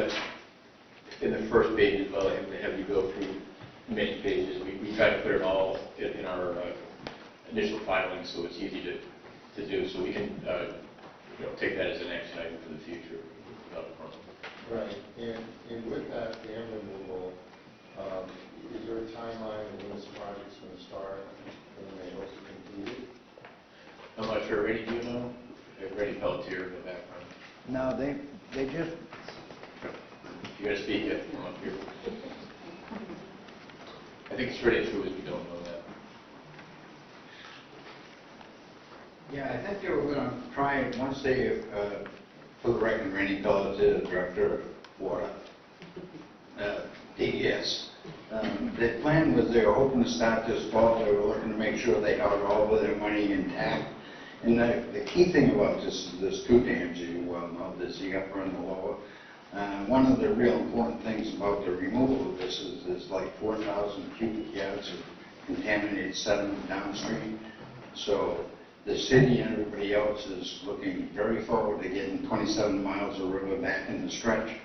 in the first page as well, have you go through many pages. We try to put it all in our initial filing, so it's easy to do. So we can take that as an action item for the future without a problem. Right, and with that dam removal, is there a timeline when this project's going to start and when they hope to complete it? I'm not sure. Randy, do you know? Randy Pelletier They just, If you're gonna speak, come up here. I think it's really true if you don't know that. Yeah, I think they were going to try it once they, for the record, Randy Pelletier, the Director of Water, DES. Their plan was they were hoping to start this fall. They were looking to make sure they held all of their money intact. And the key thing about this is there's two dams, you well know, there's the upper and the lower. One of the real important things about the removal of this is there's like 4,000 cubic yards of contaminated sediment downstream. So the city and everybody else is looking very forward to getting 27 miles of river back in the stretch.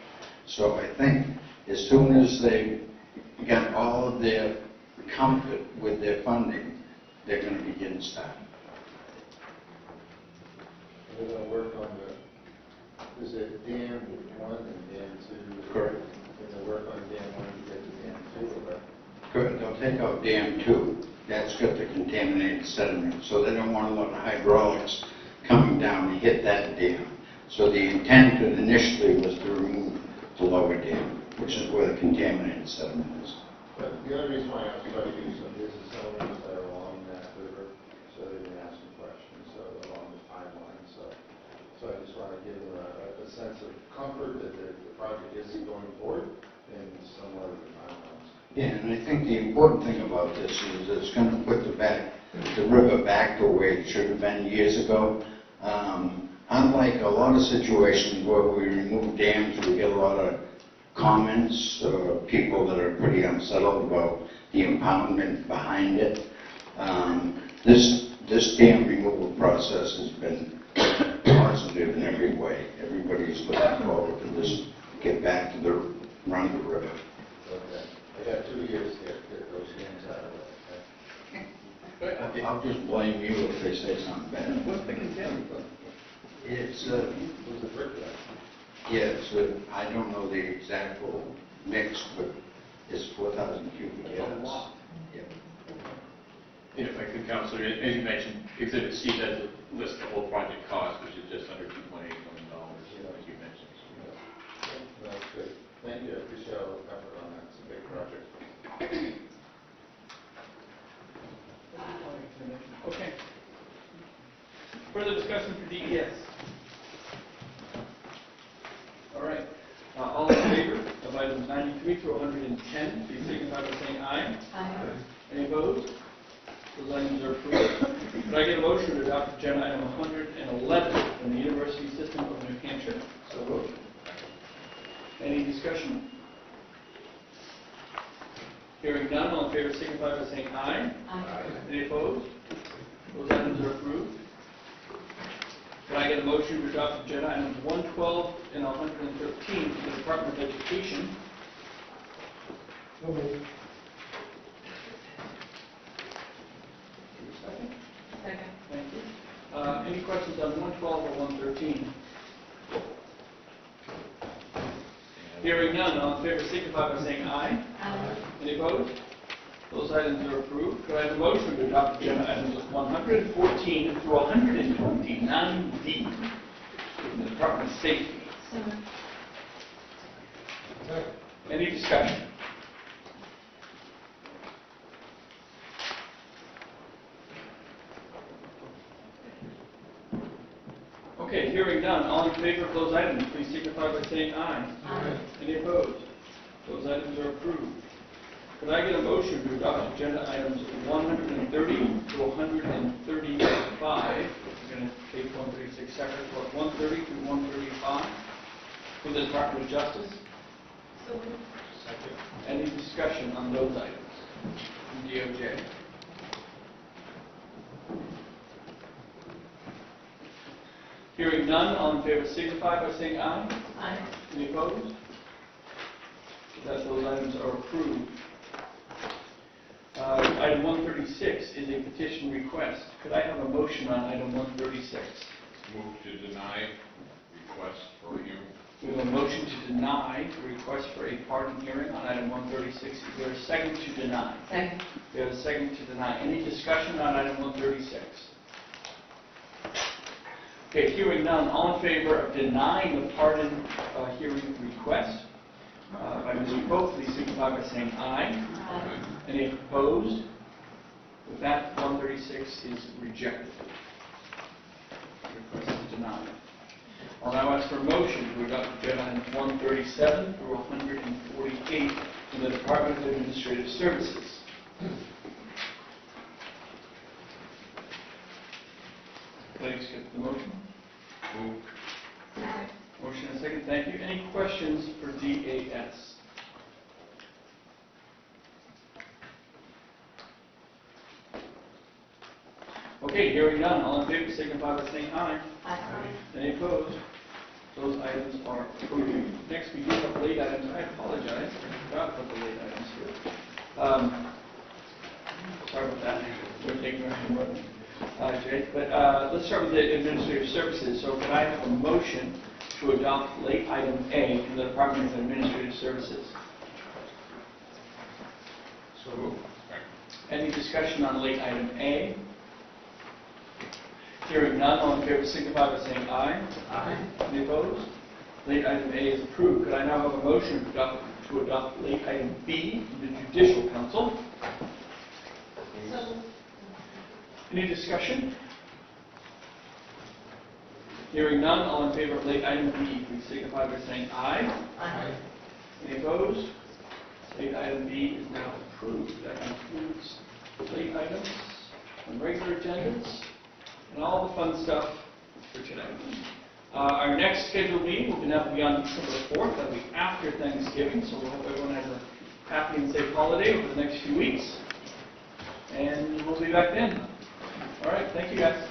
So I think as soon as they get all of their comfort with their funding, they're going to be getting started. We're going to work on the, is it dam 1 and dam 2? Correct. We're going to work on dam 1 to get to dam 2, or? Good, they'll take out dam 2. That's got the contaminated sediment, so they don't want a lot of hydraulics coming down to hit that dam. So the intent initially was to remove the lower dam, which is where the contaminated sediment is. But the other reason why I was trying to do some business owners that are along that river, so they can ask some questions along the timeline. So I just want to give them a sense of comfort that the project is going forward and somewhat of the timelines. Yeah, and I think the important thing about this is it's going to put the river back the way it should have been years ago. Unlike a lot of situations where we remove dams, we get a lot of comments, people that are pretty unsettled about the impoundment behind it. This dam removal process has been positive in every way. Everybody's looking forward to this, get back to the run of the river. Okay. I got 2 years to get those dams out of it. I'll just blame you if they say something bad. What's the contaminant? It's, It was the brick there. yes, I don't know the exact mix, but it's 4,000 cubic yards. That's a lot. Yeah. If I could, Counselor, as you mentioned, Exhibit C does list the whole project cost, which is just under $2.8 million, as you mentioned. That's good. Thank you. I appreciate all the effort on that. It's a big project. Okay. Further discussion for DES? All right. All in favor of items 93 through 110, please signify by saying aye. Aye. Any opposed? Those items are approved. Could I get a motion to adopt agenda item 111 from the University System of New Hampshire? So moved. Any discussion? Hearing none, all in favor signify by saying aye. Aye. Any opposed? Those items are approved. Can I get a motion to adopt agenda items 112 and 113 from the Department of Education? So moved. Second? Second. Thank you. Any questions on 112 or 113? Hearing none, all in favor signify by saying aye. Aye. Any opposed? Those items are approved. Could I have a motion to adopt agenda items 114 through 129D from the Department of Safety? So moved. Second. Any discussion? Okay, hearing none, all in favor of those items, please signify by saying aye. Aye. Any opposed? Those items are approved. Could I get a motion to adopt agenda items 130 to 135? We're going to take 136 separate, but 130 to 135 for the Department of Justice. So moved. Any discussion on those items from DOJ? Hearing none, all in favor signify by saying aye. Aye. Any opposed? That those items are approved. Item 136 is a petition request. Could I have a motion on item 136? Move to deny request for hearing. We have a motion to deny the request for a pardon hearing on item 136. Is there a second to deny? Second. We have a second to deny. Any discussion on item 136? Okay, hearing none, all in favor of denying the pardon hearing request by Mr. Pope, please signify by saying aye. Aye. Any opposed? With that, 136 is rejected. The request is denied. I'll now ask for a motion to adopt agenda items 137 through 148 from the Department of Administrative Services. Please get the motion. Move. Motion and second, thank you. Any questions for DAS? Okay, hearing none, all in favor signify by saying aye. Aye. Any opposed? Those items are approved. Next, we do have late items. I apologize, I forgot about the late items here. Sorry about that. We're taking our Jay. But let's start with the administrative services. So can I have a motion to adopt late item A from the Department of Administrative Services? So moved. Any discussion on late item A? Hearing none, all in favor signify by saying aye. Aye. Any opposed? Late item A is approved. Could I now have a motion to adopt late item B from the Judicial Council? Any discussion? Hearing none, all in favor of late item B, please signify by saying aye. Aye. Any opposed? Late item B is now approved. That concludes late items on regular agendas and all the fun stuff for today. Our next scheduled meeting will now be on December 4th. That'll be after Thanksgiving, so we'll hope everyone has a happy and safe holiday over the next few weeks. And we'll be back then. All right, thank you guys.